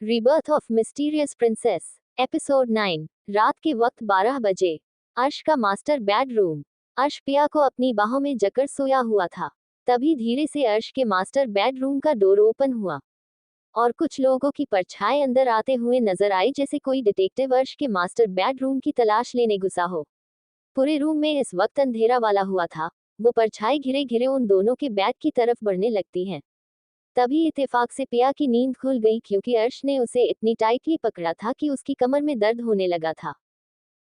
Rebirth of mysterious princess. Episode 9। रात के वक्त 12 बजे। अर्श का मास्टर बेडरूम। अर्श पिया को अपनी बाहों में जकड़ सोया हुआ था। तभी धीरे से अर्श के मास्टर बेडरूम का डोर ओपन हुआ और कुछ लोगों की परछाई अंदर आते हुए नजर आई, जैसे कोई डिटेक्टिव अर्श के मास्टर बेडरूम की तलाश लेने घुसा हो। पूरे रूम में इस वक्त अंधेरा वाला हुआ था। वो परछाई घिरे घिरे उन दोनों के बेड की तरफ बढ़ने लगती हैं। तभी इत्तेफाक से पिया की नींद खुल गई, क्योंकि अर्श ने उसे इतनी टाइटली पकड़ा था कि उसकी कमर में दर्द होने लगा था।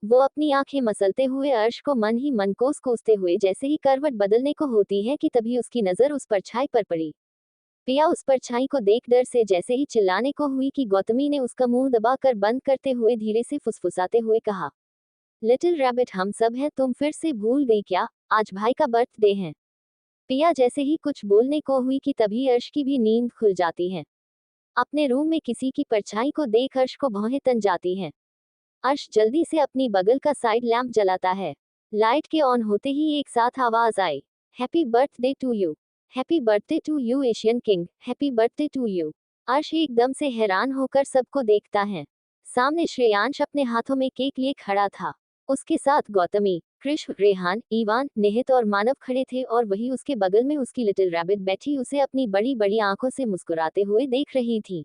वो अपनी आंखें मसलते हुए अर्श को मन ही मन कोसते हुए जैसे ही करवट बदलने को होती है कि तभी उसकी नजर उस परछाई पर पड़ी। पिया उस परछाई को देख डर से जैसे ही चिल्लाने को हुई कि गौतमी ने उसका मुंह दबाकर बंद करते हुए धीरे से फुसफुसाते हुए कहा, लिटिल रैबिट, हम सब हैं, तुम फिर से भूल गई क्या? आज भाई का बर्थडे है। पिया जैसे ही कुछ बोलने को हुई कि तभी अर्श की भी नींद खुल जाती है। अपने रूम में किसी की परछाई को देख अर्श को भौहें तन जाती हैं। अर्श जल्दी से अपनी बगल का साइड लैंप जलाता है। लाइट के ऑन होते ही एक साथ आवाज आई, happy birthday to you, happy birthday to you Asian king, happy birthday to you. Arsh एकदम से हैरान होकर सबको देखता है। सामने श्रेयांश अपने हाथों में केक लिए खड़ा था। उसके साथ गौतमी, कृष, रेहान, ईवान, निहित और मानव खड़े थे और वही उसके बगल में उसकी लिटिल रैबिट बैठी उसे अपनी बड़ी बड़ी आंखों से मुस्कुराते हुए देख रही थी।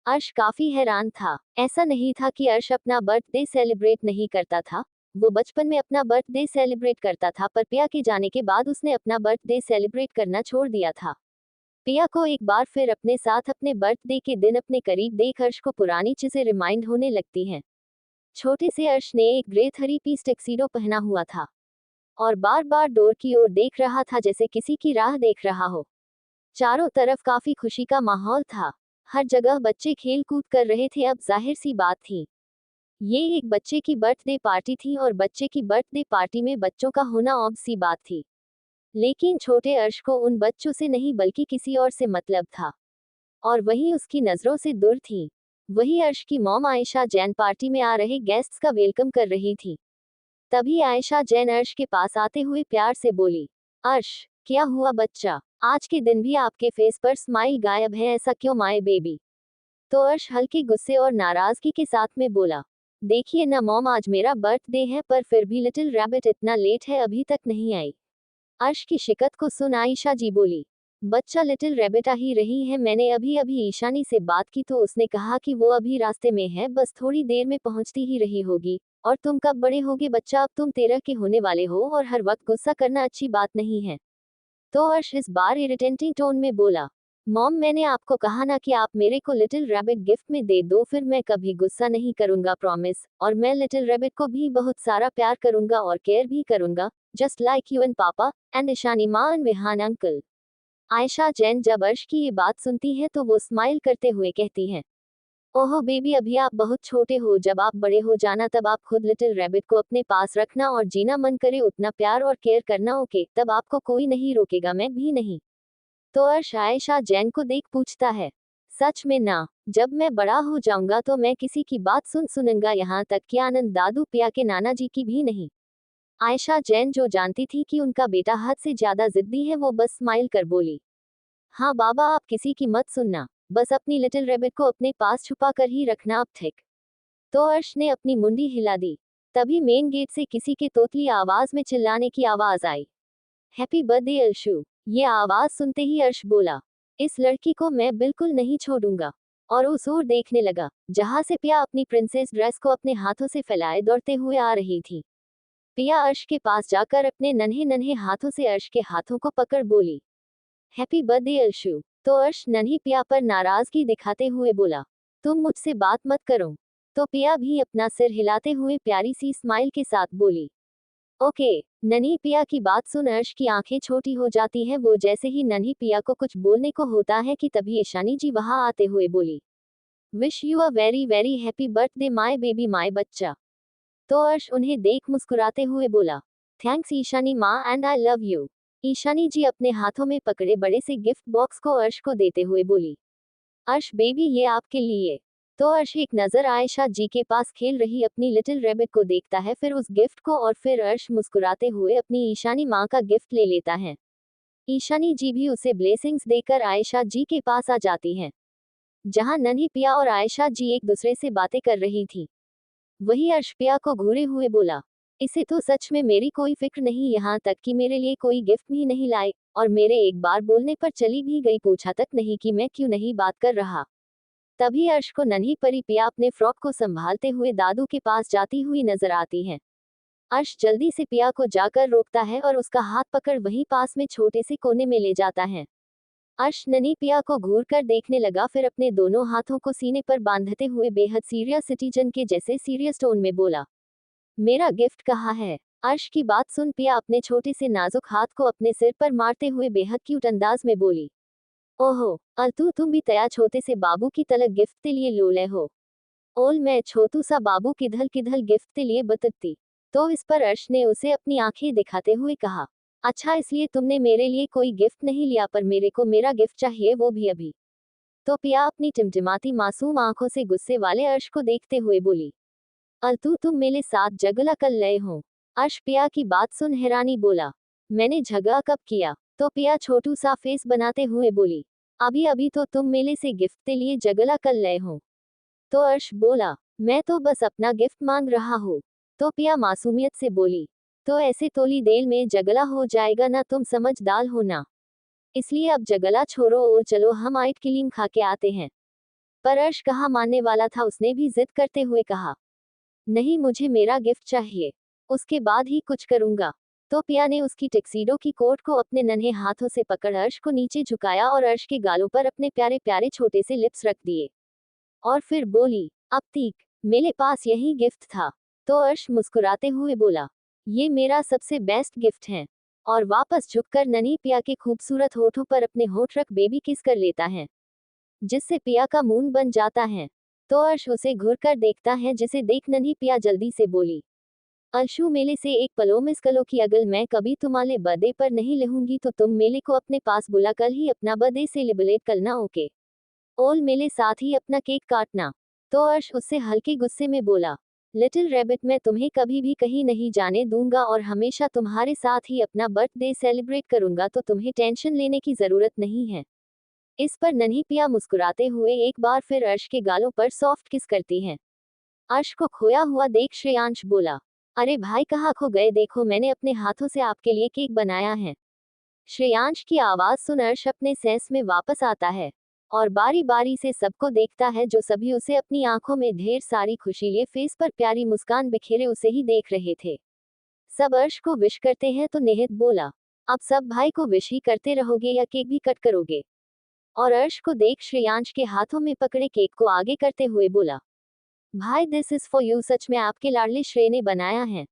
अर्श काफी हैरान था। ऐसा नहीं था कि अर्श अपना बर्थडे सेलिब्रेट नहीं करता था। वो बचपन में अपना बर्थडे सेलिब्रेट करता था, पर पिया के जाने के बाद उसने अपना बर्थडे सेलिब्रेट करना छोड़ दिया था। पिया को एक बार फिर अपने साथ अपने बर्थडे के दिन अपने करीब देख अर्श को पुरानी चीजें रिमाइंड होने लगती हैं। छोटे से अर्श ने एक ग्रे थ्री पीस टक्सीडो पहना हुआ था और बार बार डोर की ओर देख रहा था, जैसे किसी की राह देख रहा हो। चारों तरफ काफी खुशी का माहौल था। हर जगह बच्चे खेल कूद कर रहे थे। अब जाहिर सी बात थी, ये एक बच्चे की बर्थडे पार्टी थी और बच्चे की बर्थडे पार्टी में बच्चों का होना ऑब सी बात थी। लेकिन छोटे अर्श को उन बच्चों से नहीं बल्कि किसी और से मतलब था, और वही उसकी नजरों से दूर थी। वही अर्श की मॉम आयशा जैन पार्टी में आ रहे गेस्ट्स का वेलकम कर रही थी। तभी आयशा जैन अर्श के पास आते हुए प्यार से बोली, अर्श, क्या हुआ बच्चा? आज के दिन भी आपके फेस पर स्माइल गायब है, ऐसा क्यों माय बेबी? तो अर्श हल्के गुस्से और नाराजगी के साथ में बोला, देखिए ना मॉम, आज मेरा बर्थडे है, पर फिर भी लिटिल रैबिट इतना लेट है, अभी तक नहीं आई। अर्श की शिकत को सुन आयशा जी बोली, बच्चा लिटिल रैबिट आ ही रही है, मैंने अभी अभी ईशानी से बात की तो उसने कहा कि वो अभी रास्ते में है, बस थोड़ी देर में पहुंचती ही रही होगी। और तुम कब बड़े होगे बच्चा? अब तुम 13 के होने वाले हो और हर वक्त गुस्सा करना अच्छी बात नहीं है। तो अर्श इस बार इरिटेटिंग टोन में बोला, मॉम, मैंने आपको कहा ना कि आप मेरे को लिटिल रैबिट गिफ्ट में दे दो, फिर मैं कभी गुस्सा नहीं करूंगा, प्रॉमिस। और मैं लिटिल रैबिट को भी बहुत सारा प्यार करूंगा और केयर भी करूंगा, जस्ट लाइक यू एंड पापा एंड ईशानी माँ एंड विहान अंकल। आयशा जैन जब अर्श की ये बात सुनती है तो वो स्माइल करते हुए कहती हैं, ओहो बेबी, अभी आप बहुत छोटे हो, जब आप बड़े हो जाना तब आप खुद लिटिल रैबिट को अपने पास रखना और जीना मन करे उतना प्यार और केयर करना, ओके? तब आपको कोई नहीं रोकेगा, मैं भी नहीं। तो अर्श आयशा जैन को देख पूछता है, सच में ना? जब मैं बड़ा हो जाऊंगा तो मैं किसी की बात सुनूंगा, यहाँ तक कि आनंद दादू पिया के नाना जी की भी नहीं। आयशा जैन जो जानती थी कि उनका बेटा हद से ज्यादा जिद्दी है, वो बस स्माइल कर बोली, हाँ बाबा, आप किसी की मत सुनना, बस अपनी लिटिल रैबिट को अपने पास छुपा कर ही रखना, अब ठीक? तो अर्श ने अपनी मुंडी हिला दी। तभी मेन गेट से किसी के तोतली आवाज में चिल्लाने की आवाज आई, हैप्पी बर्थडे अर्शु। ये आवाज सुनते ही अर्श बोला, इस लड़की को मैं बिल्कुल नहीं छोड़ूंगा। और उस ओर देखने लगा जहां से पिया अपनी प्रिंसेस ड्रेस को अपने हाथों से फैलाए दौड़ते हुए आ रही थी। पिया अर्श के पास जाकर अपने नन्हे नन्हे हाथों से अर्श के हाथों को पकड़ बोली, हैप्पी बर्थडे अर्शु। तो अर्श नन्ही पिया पर नाराजगी दिखाते हुए बोला, तुम मुझसे बात मत करो। तो पिया भी अपना सिर हिलाते हुए प्यारी सी स्माइल के साथ बोली, ओके। नन्ही पिया की बात सुन अर्श की आंखें छोटी हो जाती हैं। वो जैसे ही नन्ही पिया को कुछ बोलने को होता है कि तभी ईशानी जी वहां आते हुए बोली, wish you a very very happy birthday my baby, my बच्चा। तो अर्श उन्हें देख मुस्कुराते हुए बोला, थैंक्स ईशानी माँ and I love you. Ishani ji अपने हाथों में पकड़े बड़े से गिफ्ट बॉक्स को अर्श को देते हुए बोली, अर्श बेबी, ये आपके लिए। तो अर्श एक नजर आयशा जी के पास खेल रही अपनी लिटिल रैबिट को देखता है, फिर उस गिफ्ट को, और फिर अर्श मुस्कुराते हुए अपनी ईशानी माँ का गिफ्ट ले लेता है। ईशानी जी भी उसे ब्लेसिंग्स देकर आयशा जी के पास आ जाती हैं। जहां नन्ही पिया और आयशा जी एक दूसरे से बातें कर रही थी। वही अर्श पिया को घूरे हुए बोला, इसे तो सच में मेरी कोई फिक्र नहीं, यहाँ तक कि मेरे लिए कोई गिफ्ट भी नहीं लाए, और मेरे एक बार बोलने पर चली भी गई, पूछा तक नहीं कि मैं क्यों नहीं बात कर रहा। तभी अर्श को नन्ही परी पिया अपने फ्रॉक को संभालते हुए दादू के पास जाती हुई नजर आती है। अर्श जल्दी से पिया को जाकर रोकता है और उसका हाथ पकड़ वहीं पास में छोटे से कोने में ले जाता है। अर्श नन्ही पिया को घूर कर देखने लगा, फिर अपने दोनों हाथों को सीने पर बांधते हुए बेहद सीरियस सिटीजन के जैसे सीरियस टोन में बोला, मेरा गिफ्ट कहाँ है। अर्श की बात सुन पिया अपने छोटे से नाजुक हाथ को अपने सिर पर मारते हुए बेहद क्यूट अंदाज में बोली, ओहो अल्तू तुम भी तया छोटे से बाबू की तलक गिफ्ट के लिए लोले हो। ओल मैं छोटू सा बाबू किधल गिफ्ट के लिए बतती। तो इस पर अर्श ने उसे अपनी आंखें दिखाते हुए कहा, अच्छा इसलिए तुमने मेरे लिए कोई गिफ्ट नहीं लिया, पर मेरे को मेरा गिफ्ट चाहिए, वो भी अभी। तो पिया अपनी टिमटिमाती मासूम आंखों से गुस्से वाले अर्श को देखते हुए बोली, अल्तू तुम मेरे साथ झगड़ा कर लए हो। अर्श पिया की बात सुन हैरानी बोला, मैंने झगड़ा कब किया। तो पिया छोटू सा फेस बनाते हुए बोली, अभी अभी तो तुम मेले से गिफ्ट के लिए झगड़ा कर लए हो। तो अर्श बोला, मैं तो बस अपना गिफ्ट मांग रहा हूँ। तो पिया मासूमियत से बोली, तो ऐसे थोड़ी देर में झगड़ा हो जाएगा ना, तुम समझदार हो ना, इसलिए अब झगड़ा छोड़ो और चलो हम आइसक्रीम खा के आते हैं। पर अर्श कहाँ मानने वाला था, उसने भी जिद करते हुए कहा, नहीं मुझे मेरा गिफ्ट चाहिए, उसके बाद ही कुछ करूंगा। तो पिया ने उसकी टक्सीडो की कोट को अपने नन्हे हाथों से पकड़ अर्श को नीचे झुकाया और अर्श के गालों पर अपने प्यारे प्यारे छोटे से लिप्स रख दिए, और फिर बोली, अब तीक मेरे पास यही गिफ्ट था। तो अर्श मुस्कुराते हुए बोला, ये मेरा सबसे बेस्ट गिफ्ट है, और वापस झुककर नन्ही पिया के खूबसूरत होठों पर अपने होठ रख बेबी किस कर लेता है, जिससे पिया का मून बन जाता है। तो अर्श उसे घूर कर देखता है, जिसे देख नन्ही पिया जल्दी से बोली, अंशु मेले से एक पलो मिस कलो की अगर मैं कभी तुम्हारे बर्थडे पर नहीं लहूंगी तो तुम मेले को अपने पास बुला कर ही अपना बर्थडे सेलिब्रेट करना, ओके। ओल मेले साथ ही अपना केक काटना। तो अर्श उससे हल्के गुस्से में बोला, लिटिल रैबिट मैं तुम्हें कभी भी कहीं नहीं जाने दूंगा और हमेशा तुम्हारे साथ ही अपना बर्थडे सेलिब्रेट करूंगा, तो तुम्हें टेंशन लेने की जरूरत नहीं है। इस पर नन्ही पिया मुस्कुराते हुए एक बार फिर अर्श के गालों पर सॉफ्ट किस करती है। अर्श को खोया हुआ देख श्रेयांश बोला, अरे भाई कहाँ खो गए, देखो मैंने अपने हाथों से आपके लिए केक बनाया है। श्रेयांश की आवाज सुन अर्श अपने सेंस में वापस आता है और बारी बारी से सबको देखता है, जो सभी उसे अपनी आंखों में ढेर सारी खुशी लिए फेस पर प्यारी मुस्कान बिखेरे उसे ही देख रहे थे। सब अर्श को विश करते हैं, तो निहित बोला, अब सब भाई को विश ही करते रहोगे या केक भी कट करोगे। और अर्श को देख श्रेयांश के हाथों में पकड़े केक को आगे करते हुए बोला, भाई दिस इज फॉर यू, सच में आपके लाडले श्रेय ने बनाया है,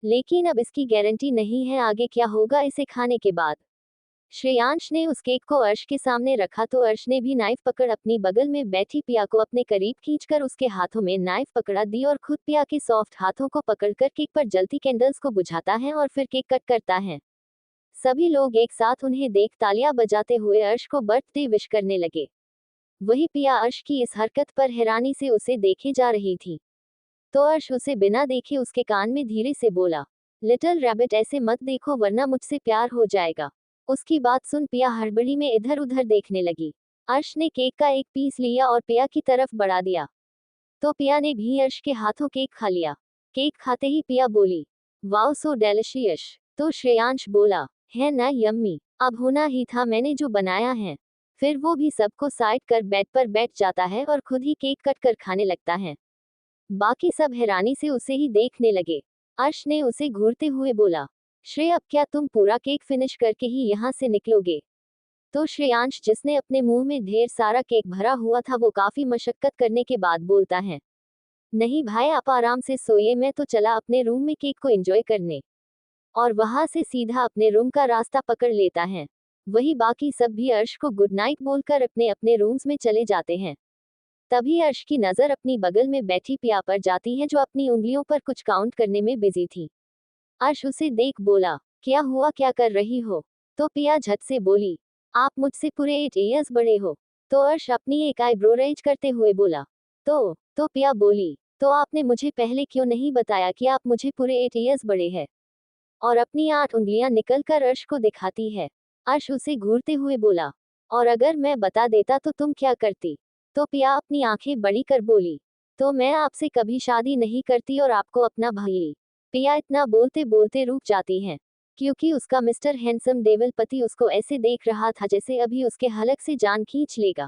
लेकिन अब इसकी गारंटी नहीं है आगे क्या होगा इसे खाने के बाद। श्रेयांश ने उस केक को अर्श के सामने रखा, तो अर्श ने भी नाइफ पकड़ अपनी बगल में बैठी पिया को अपने करीब खींचकर उसके हाथों में नाइफ पकड़ा दी और खुद पिया के सॉफ्ट हाथों को पकड़कर केक पर जलती कैंडल्स को बुझाता है और फिर केक कट करता है। सभी लोग एक साथ उन्हें देख तालियां बजाते हुए अर्श को बर्थडे विश करने लगे। वही पिया अर्श की इस हरकत पर हैरानी से उसे देखे जा रही थी। तो अर्श उसे बिना देखे उसके कान में धीरे से बोला, लिटिल रैबिट ऐसे मत देखो वरना मुझसे प्यार हो जाएगा। उसकी बात सुन पिया हड़बड़ी में इधर उधर देखने लगी। अर्श ने केक का एक पीस लिया और पिया की तरफ बढ़ा दिया, तो पिया ने भी अर्श के हाथों केक खा लिया। केक खाते ही पिया बोली, वाओ सो डेलिशियस। तो श्रेयांश बोला, है ना यम्मी, अब होना ही था, मैंने जो बनाया है। फिर वो भी सबको साइड कर बेड पर बैठ जाता है और खुद ही केक कट कर खाने लगता है। बाकी सब हैरानी से उसे ही देखने लगे। अर्श ने उसे घूरते हुए बोला, श्रेय अब क्या तुम पूरा केक फिनिश करके ही यहाँ से निकलोगे। तो श्रेयांश जिसने अपने मुंह में ढेर सारा केक भरा हुआ था, वो काफी मशक्कत करने के बाद बोलता है, नहीं भाई आप आराम से सोइए, मैं तो चला अपने रूम में केक को एंजॉय करने। और वहां से सीधा अपने रूम का रास्ता पकड़ लेता है। वही बाकी सब भी अर्श को गुड नाइट बोलकर अपने अपने रूम्स में चले जाते हैं। तभी अर्श की नजर अपनी बगल में बैठी पिया पर जाती है, जो अपनी उंगलियों पर कुछ काउंट करने में बिजी थी। अर्श उसे देख बोला, क्या हुआ, क्या कर रही हो। तो पिया झट से बोली, आप मुझसे पूरे 8 ईयर्स बड़े हो। तो अर्श अपनी एक आईब्रो रेज करते हुए बोला, तो पिया बोली, तो आपने मुझे पहले क्यों नहीं बताया कि आप मुझे पूरे 8 ईयर्स बड़े हैं। और अपनी 8 उंगलियां निकलकर अर्श को दिखाती है। अर्श उसे घूरते हुए बोला, और अगर मैं बता देता तो तुम क्या करती। तो पिया अपनी आंखें बड़ी कर बोली, तो मैं आपसे कभी शादी नहीं करती और आपको अपना भाई। पिया इतना बोलते बोलते रुक जाती है, क्योंकि उसका मिस्टर हैंडसम देवल पति उसको ऐसे देख रहा था जैसे अभी उसके हलक से जान खींच लेगा।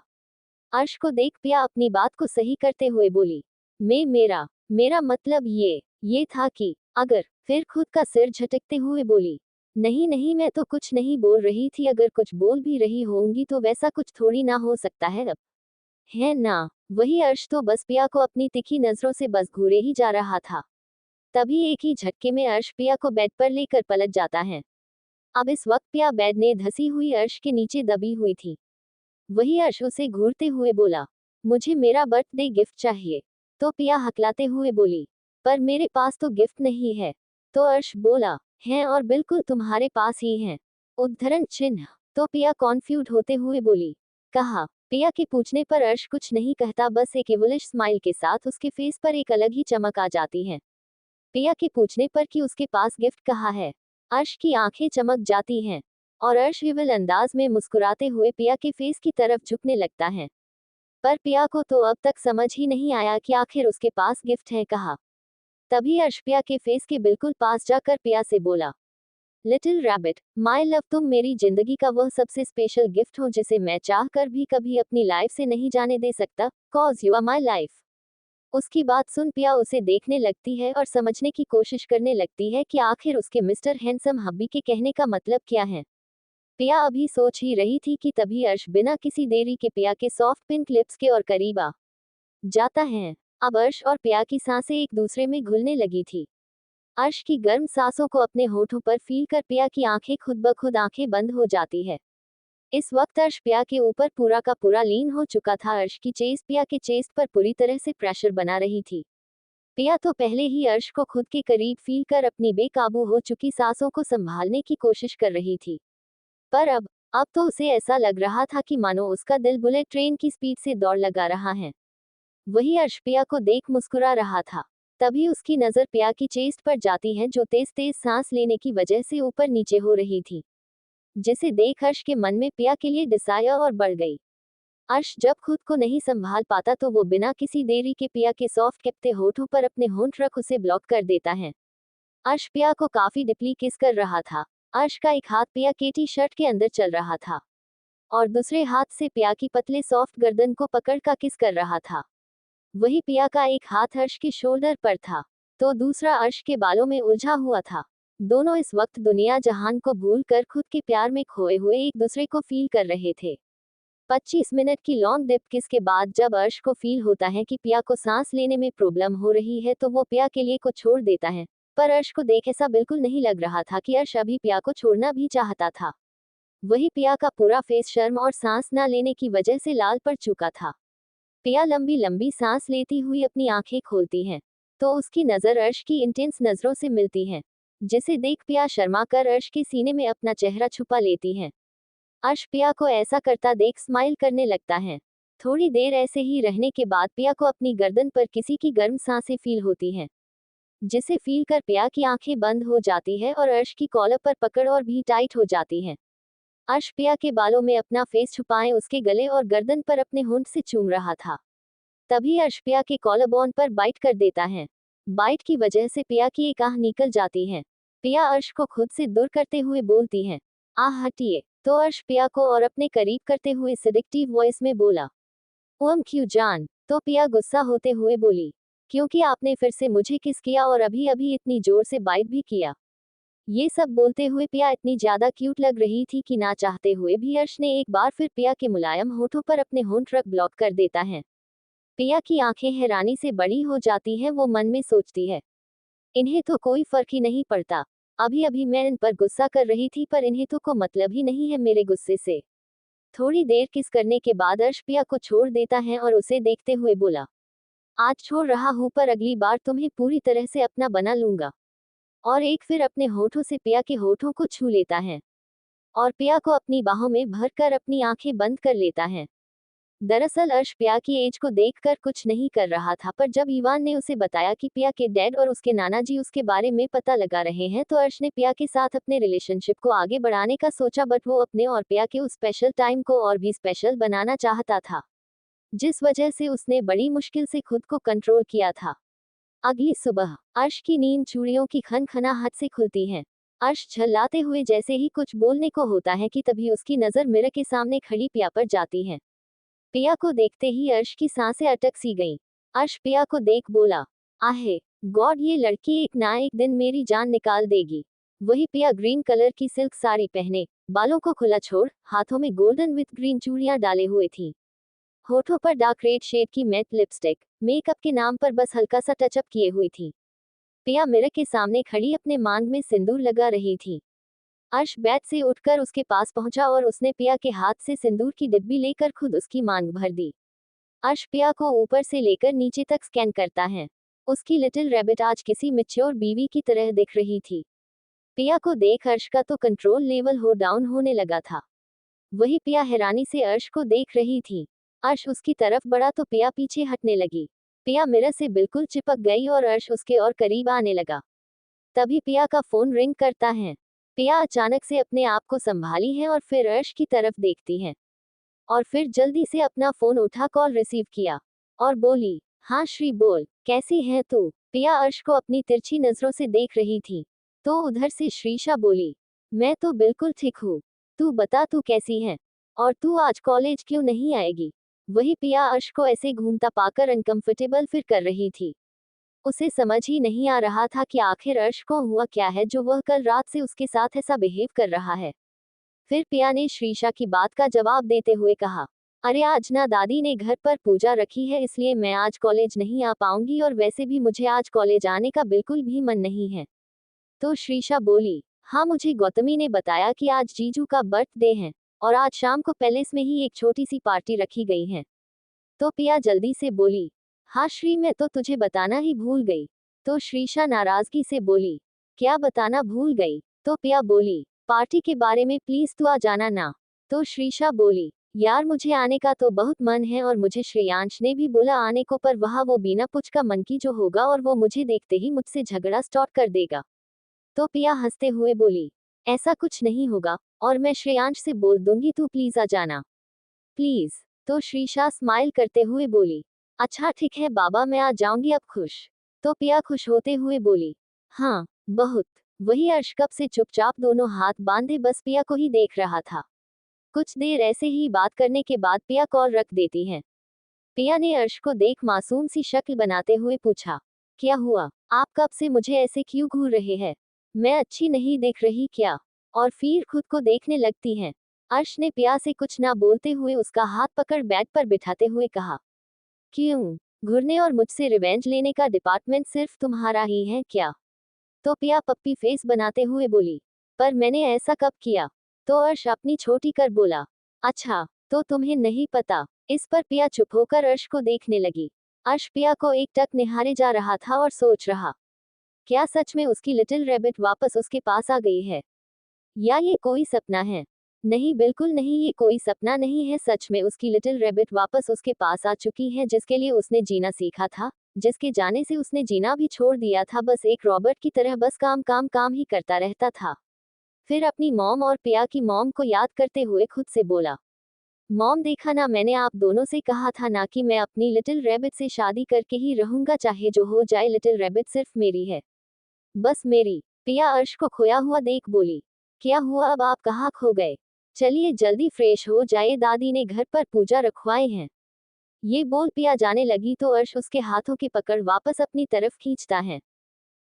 अर्श को देख पिया अपनी बात को सही करते हुए बोली, मेरा मेरा मतलब ये था कि अगर, फिर खुद का सिर झटकते हुए बोली, नहीं नहीं मैं तो कुछ नहीं बोल रही थी, अगर कुछ बोल भी रही होंगी तो वैसा कुछ थोड़ी ना हो सकता है अब, है ना। वही अर्श तो बस पिया को अपनी तिखी नजरों से बस घूरे ही जा रहा था। तभी एक ही झटके में अर्श पिया को बेड पर लेकर पलट जाता है। अब इस वक्त पिया बेड में धसी हुई अर्श के नीचे दबी हुई थी। वही अर्श उसे घूरते हुए बोला, मुझे मेरा बर्थडे गिफ्ट चाहिए। तो पिया हकलाते हुए बोली, पर मेरे पास तो गिफ्ट नहीं है। तो अर्श बोला, है और बिल्कुल तुम्हारे पास ही है। उद्धरण चिन्ह। तो पिया कॉन्फ्यूज होते हुए बोली, कहा। पिया के पूछने पर अर्श कुछ नहीं कहता, बस एक इवलिश स्माइल के साथ उसके फेस पर एक अलग ही चमक आ जाती है। पिया के पूछने पर कि उसके पास गिफ्ट कहाँ है, अर्श की आंखें चमक जाती हैं और अर्श विवल अंदाज में मुस्कुराते हुए पिया के फेस की तरफ झुकने लगता है। पर पिया को तो अब तक समझ ही नहीं आया कि आखिर उसके पास गिफ्ट है कहाँ। तभी अर्श पिया के फेस के बिल्कुल पास जाकर पिया से बोला, लिटिल रैबिट, माय लव, तुम मेरी जिंदगी का वह सबसे स्पेशल गिफ्ट हो जिसे मैं चाह कर भी कभी अपनी लाइफ से नहीं जाने दे सकता, cause you are my life. उसकी बात सुन पिया उसे देखने लगती है और समझने की कोशिश करने लगती है कि आखिर उसके मिस्टर हैंडसम हब्बी के कहने का मतलब क्या है। पिया अभी सोच ही रही थी कि तभी अर्श बिना किसी देरी के पिया के सॉफ्ट पिंक लिप्स के और करीब आ जाता है। अब अर्श और पिया की सांसें एक दूसरे में घुलने लगी थी। अर्श की गर्म सांसों को अपने होठों पर फील कर पिया की आंखें खुद ब खुद आंखें बंद हो जाती है। इस वक्त अर्श पिया के ऊपर पूरा का पूरा लीन हो चुका था। अर्श की चेस्ट पिया के चेस्ट पर पूरी तरह से प्रेशर बना रही थी। पिया तो पहले ही अर्श को खुद के करीब फील कर अपनी बेकाबू हो चुकी सांसों को संभालने की कोशिश कर रही थी। पर अब तो उसे ऐसा लग रहा था कि मानो उसका दिल बुलेट ट्रेन की स्पीड से दौड़ लगा रहा है। वही अर्श पिया को देख मुस्कुरा रहा था। तभी उसकी नजर पिया की चेस्ट पर जाती है जो तेज तेज सांस लेने की वजह से ऊपर नीचे हो रही थी, जिसे देख अर्श के मन में पिया के लिए डिजायर और बढ़ गई। अर्श जब खुद को नहीं संभाल पाता तो वो बिना किसी देरी के पिया के सॉफ्ट कपते होठों पर अपने होंठ रख उसे ब्लॉक कर देता है। अर्श पिया को काफी डिपली किस कर रहा था। अर्श का एक हाथ पिया के टी शर्ट के अंदर चल रहा था और दूसरे हाथ से पिया की पतले सॉफ्ट गर्दन को पकड़ का किस कर रहा था। वही पिया का एक हाथ अर्श के शोल्डर पर था, तो दूसरा अर्श के बालों में उलझा हुआ था। दोनों इस वक्त दुनिया जहान को भूल कर खुद के प्यार में खोए हुए एक दूसरे को फील कर रहे थे। 25 मिनट की लॉन्ग डिप किस के बाद जब अर्श को फील होता है कि पिया को सांस लेने में प्रॉब्लम हो रही है तो वो पिया के लिए को छोड़ देता है। पर अर्श को देख ऐसा बिल्कुल नहीं लग रहा था कि अर्श अभी पिया को छोड़ना भी चाहता था। वही पिया का पूरा फेस शर्म और सांस न लेने की वजह से लाल पड़ चुका था। पिया लंबी लंबी सांस लेती हुई अपनी आंखें खोलती है, तो उसकी नजर अर्श की इंटेंस नजरों से मिलती है, जिसे देख पिया शर्मा कर अर्श के सीने में अपना चेहरा छुपा लेती है। अर्श पिया को ऐसा करता देख स्माइल करने लगता है। थोड़ी देर ऐसे ही रहने के बाद पिया को अपनी गर्दन पर किसी की गर्म सांसें फील होती हैं, जिसे फील कर पिया की आंखें बंद हो जाती है और अर्श की कॉलर पर पकड़ और भी टाइट हो जाती है। अर्श पिया के बालों में अपना फेस छुपाए उसके गले और गर्दन पर अपने होंठ से चूम रहा था। तभी अर्श पिया के कॉलर बोन पर बाइट कर देता है। बाइट की वजह से पिया की एक आह निकल जाती है। पिया अर्श को खुद से दूर करते हुए बोलती है, आह हटिए। तो अर्श पिया को और अपने करीब करते हुए सेडिक्टिव वॉइस में बोला, ओम क्यों जान। तो पिया गुस्सा होते हुए बोली, क्योंकि आपने फिर से मुझे किस किया और अभी अभी इतनी जोर से बाइट भी किया। ये सब बोलते हुए पिया इतनी ज्यादा क्यूट लग रही थी कि ना चाहते हुए भी अर्श ने एक बार फिर पिया के मुलायम होठों पर अपने होंठ रख ब्लॉक कर देता है। पिया की आंखें हैरानी से बड़ी हो जाती हैं। वो मन में सोचती है, इन्हें तो कोई फर्क ही नहीं पड़ता। अभी अभी मैं इन पर गुस्सा कर रही थी पर इन्हें तो को मतलब ही नहीं है मेरे गुस्से से। थोड़ी देर किस करने के बाद अर्श पिया को छोड़ देता है और उसे देखते हुए बोला, आज छोड़ रहा हूं पर अगली बार तुम्हें पूरी तरह से अपना बना लूंगा। और एक फिर अपने होठों से पिया के होठों को छू लेता है और पिया को अपनी बाहों में भरकर अपनी आंखें बंद कर लेता है। दरअसल अर्श पिया की एज को देखकर कुछ नहीं कर रहा था, पर जब इवान ने उसे बताया कि पिया के डैड और उसके नाना जी उसके बारे में पता लगा रहे हैं तो अर्श ने पिया के साथ अपने रिलेशनशिप को आगे बढ़ाने का सोचा, बट वो अपने और पिया के उस स्पेशल टाइम को और भी स्पेशल बनाना चाहता था। जिस वजह से उसने बड़ी मुश्किल से खुद को कंट्रोल किया था। अगली सुबह अर्श की नींद चूड़ियों की खनखनाहट से खुलती है। अर्श झल्लाते हुए जैसे ही कुछ बोलने को होता है कि तभी उसकी नजर मिरर के सामने खड़ी पिया पर जाती है। पिया को देखते ही अर्श की सांसें अटक सी गईं। अर्श पिया को देख बोला, आहे गॉड, ये लड़की एक ना एक दिन मेरी जान निकाल देगी। वही पिया ग्रीन कलर की सिल्क साड़ी पहने, बालों को खुला छोड़, हाथों में गोल्डन विथ ग्रीन चूड़ियां डाले हुए थी। होठों पर डार्क रेड शेड की मैट लिपस्टिक, मेकअप के नाम पर बस हल्का सा टचअप किए हुई थी। पिया मिरर के सामने खड़ी अपने मांग में सिंदूर लगा रही थी। अर्श बेड से उठकर उसके पास पहुंचा और उसने पिया के हाथ से सिंदूर की डिब्बी लेकर खुद उसकी मांग भर दी। अर्श पिया को ऊपर से लेकर नीचे तक स्कैन करता है। उसकी लिटिल रैबिट आज किसी मैच्योर बीवी की तरह दिख रही थी। पिया को देख अर्श का तो कंट्रोल लेवल हो डाउन होने लगा था। वही पिया हैरानी से अर्श को देख रही थी। अर्श उसकी तरफ बढ़ा तो पिया पीछे हटने लगी। पिया मिरर से बिल्कुल चिपक गई और अर्श उसके और करीब आने लगा। तभी पिया का फोन रिंग करता है। पिया अचानक से अपने आप को संभाली है और फिर अर्श की तरफ देखती है और फिर जल्दी से अपना फोन उठा कॉल रिसीव किया और बोली, हाँ श्री बोल, कैसी है तू। पिया अर्श को अपनी तिरछी नजरों से देख रही थी। तो उधर से श्रीशा बोली, मैं तो बिल्कुल ठीक हूँ, तू बता तू कैसी है और तू आज कॉलेज क्यों नहीं आएगी। वही पिया अर्श को ऐसे घूमता पाकर अनकंफर्टेबल फील कर रही थी। उसे समझ ही नहीं आ रहा था कि आखिर अर्श को हुआ क्या है जो वह कल रात से उसके साथ ऐसा बिहेव कर रहा है। फिर पिया ने श्रीशा की बात का जवाब देते हुए कहा, अरे आज ना दादी ने घर पर पूजा रखी है इसलिए मैं आज कॉलेज नहीं आ पाऊंगी और वैसे भी मुझे आज कॉलेज आने का बिल्कुल भी मन नहीं है। तो श्रीशा बोली, हाँ मुझे गौतमी ने बताया कि आज जीजू का बर्थडे है और आज शाम को पैलेस में ही एक छोटी सी पार्टी रखी गई है। तो पिया जल्दी से बोली, हाँ श्री, मैं तो तुझे बताना ही भूल गई। तो श्रीशा नाराजगी से बोली, क्या बताना भूल गई। तो पिया बोली, पार्टी के बारे में प्लीज तू आ जाना ना। तो श्रीशा बोली, यार मुझे आने का तो बहुत मन है और मुझे श्रेयांश ने भी बोला आने को, पर वहाँ वो बीना पुच का मंकी जो होगा और वो मुझे देखते ही मुझसे झगड़ा स्टार्ट कर देगा। तो पिया हंसते हुए बोली, ऐसा कुछ नहीं होगा और मैं श्रेयांश से बोल दूंगी, तू प्लीज आ जाना प्लीज। तो श्रीशा स्माइल करते हुए बोली, अच्छा ठीक है बाबा, मैं आ जाऊंगी अब खुश। तो पिया खुश होते हुए बोली, हाँ बहुत। वही अर्श कब से चुपचाप दोनों हाथ बांधे बस पिया को ही देख रहा था। कुछ देर ऐसे ही बात करने के बाद पिया कॉल रख देती है। पिया ने अर्श को देख मासूम सी शक्ल बनाते हुए पूछा, क्या हुआ, आप कब से मुझे ऐसे क्यों घूर रहे हैं, मैं अच्छी नहीं दिख रही क्या। और फिर खुद को देखने लगती हैं। अर्श ने पिया से कुछ ना बोलते हुए उसका हाथ पकड़ बेड पर बिठाते हुए कहा, क्यों, घूरने और मुझसे रिवेंज लेने का डिपार्टमेंट सिर्फ तुम्हारा ही है क्या। तो पिया पप्पी फेस बनाते हुए बोली, पर मैंने ऐसा कब किया। तो अर्श अपनी छोटी कर बोला, अच्छा तो तुम्हें नहीं पता। इस पर पिया चुप होकर अर्श को देखने लगी। अर्श पिया को एक टक निहारे जा रहा था और सोच रहा, क्या सच में उसकी लिटिल रैबिट वापस उसके पास आ गई है या ये कोई सपना है। नहीं बिल्कुल नहीं, ये कोई सपना नहीं है, सच में उसकी लिटिल रैबिट वापस उसके पास आ चुकी है जिसके लिए उसने जीना सीखा था, जिसके जाने से उसने जीना भी छोड़ दिया था, बस एक रॉबर्ट की तरह बस काम काम काम ही करता रहता था। फिर अपनी मॉम और पिया की मॉम को याद करते हुए खुद से बोला, मॉम देखा ना, मैंने आप दोनों से कहा था ना कि मैं अपनी लिटिल रैबिट से शादी करके ही रहूंगा, चाहे जो हो जाए, लिटिल रैबिट सिर्फ मेरी है, बस मेरी। पिया अर्श को खोया हुआ देख बोली, क्या हुआ, अब आप कहाँ खो गए, चलिए जल्दी फ्रेश हो जाए, दादी ने घर पर पूजा रखवाए हैं। ये बोल पिया जाने लगी तो अर्श उसके हाथों की पकड़ वापस अपनी तरफ खींचता है।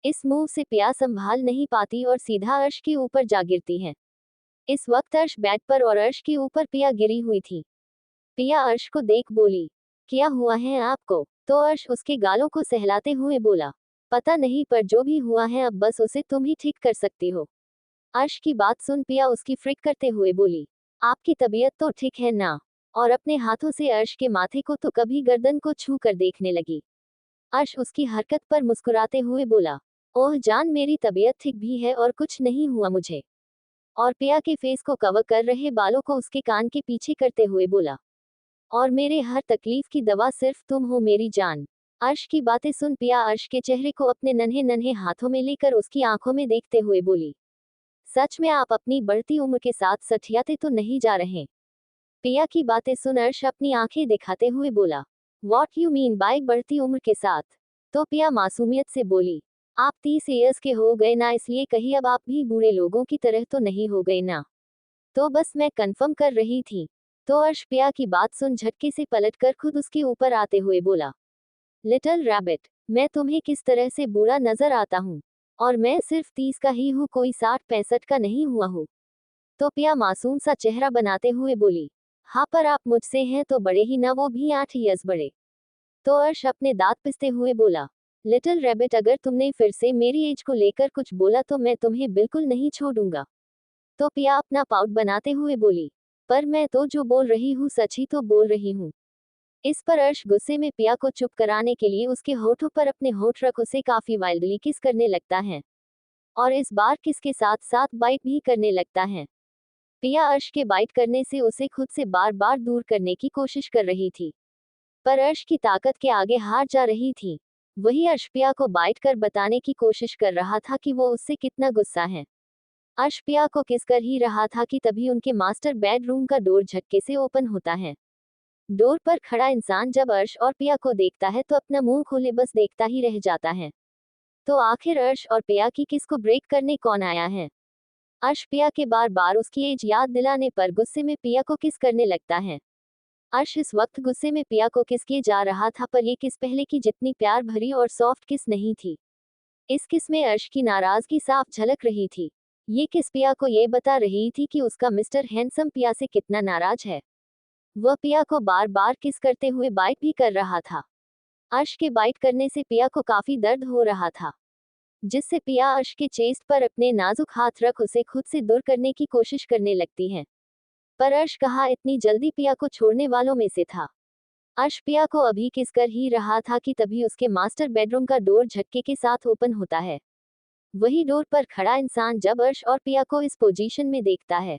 इस मूव से पिया संभाल नहीं पाती और सीधा अर्श के ऊपर जा गिरती है। इस वक्त अर्श बेड पर और अर्श के ऊपर पिया गिरी हुई थी। पिया अर्श को देख बोली, क्या हुआ है आपको। तो अर्श उसके गालों को सहलाते हुए बोला, पता नहीं, पर जो भी हुआ है अब बस उसे तुम ही ठीक कर सकती हो। अर्श की बात सुन पिया उसकी फ्रिक करते हुए बोली, आपकी तबीयत तो ठीक है ना। और अपने हाथों से अर्श के माथे को तो कभी गर्दन को छू कर देखने लगी। अर्श उसकी हरकत पर मुस्कुराते हुए बोला, ओह जान, मेरी तबीयत ठीक भी है और कुछ नहीं हुआ मुझे। और पिया के फेस को कवर कर रहे बालों को उसके कान के पीछे करते हुए बोला, और मेरे हर तकलीफ की दवा सिर्फ तुम हो मेरी जान। अर्श की बातें सुन पिया अर्श के चेहरे को अपने नन्हे नन्हे हाथों में लेकर उसकी आंखों में देखते हुए बोली, सच में आप अपनी बढ़ती उम्र के साथ सठियाते तो नहीं जा रहे। पिया की बातें सुन अर्श अपनी आंखें दिखाते हुए बोला, वॉट यू मीन बाय बढ़ती उम्र के साथ? तो पिया मासूमियत से बोली, आप 30 ईयर्स के हो गए ना, इसलिए कहीं अब आप भी बूढ़े लोगों की तरह तो नहीं हो गए ना? तो बस मैं कंफर्म कर रही थी। तो अर्श पिया की बात सुन झटके से पलटकर खुद उसके ऊपर आते हुए बोला, लिटिल रैबिट, मैं तुम्हें किस तरह से बूढ़ा नजर आता हूँ? और मैं सिर्फ 30 का ही हूँ, कोई 60-65 का नहीं हुआ हूँ। तो पिया मासूम सा चेहरा बनाते हुए बोली, हाँ पर आप मुझसे हैं तो बड़े ही ना, वो भी 8 ईयर्स बड़े। तो अर्श अपने दांत पिसते हुए बोला, लिटिल रैबिट, अगर तुमने फिर से मेरी एज को लेकर कुछ बोला तो मैं तुम्हें बिल्कुल नहीं छोड़ूंगा। तो पिया अपना पाउट बनाते हुए बोली, पर मैं तो जो बोल रही हूँ सच ही तो बोल रही हूँ। इस पर अर्श गुस्से में पिया को चुप कराने के लिए उसके होठों पर अपने होठ रख उसे काफी वाइल्डली किस करने लगता है, और इस बार किस के साथ साथ बाइट भी करने लगता है। पिया अर्श के बाइट करने से उसे खुद से बार बार दूर करने की कोशिश कर रही थी, पर अर्श की ताकत के आगे हार जा रही थी। वही अर्श पिया को बाइट कर बताने की कोशिश कर रहा था कि वो उससे कितना गुस्सा है। अर्श पिया को किस कर ही रहा था कि तभी उनके मास्टर बेडरूम का डोर झटके से ओपन होता है। डोर पर खड़ा इंसान जब अर्श और पिया को देखता है तो अपना मुंह खोले बस देखता ही रह जाता है। तो आखिर अर्श और पिया की किस को ब्रेक करने कौन आया है? अर्श पिया के बार बार उसकी एज याद दिलाने पर गुस्से में पिया को किस करने लगता है। अर्श इस वक्त गुस्से में पिया को किस किए जा रहा था, पर ये किस पहले की जितनी प्यार भरी और सॉफ्ट किस नहीं थी। इस किस में अर्श की नाराजगी साफ झलक रही थी। ये किस पिया को ये बता रही थी कि उसका मिस्टर हैंडसम पिया से कितना नाराज है। वह पिया को बार बार किस करते हुए बाइट भी कर रहा था। अर्श के बाइट करने से पिया को काफी दर्द हो रहा था, जिससे पिया अर्श के चेस्ट पर अपने नाजुक हाथ रख उसे खुद से दूर करने की कोशिश करने लगती है। पर अर्श कहाँ इतनी जल्दी पिया को छोड़ने वालों में से था। अर्श पिया को अभी किस कर ही रहा था कि तभी उसके मास्टर बेडरूम का डोर झटके के साथ ओपन होता है। वही डोर पर खड़ा इंसान जब अर्श और पिया को इस पोजीशन में देखता है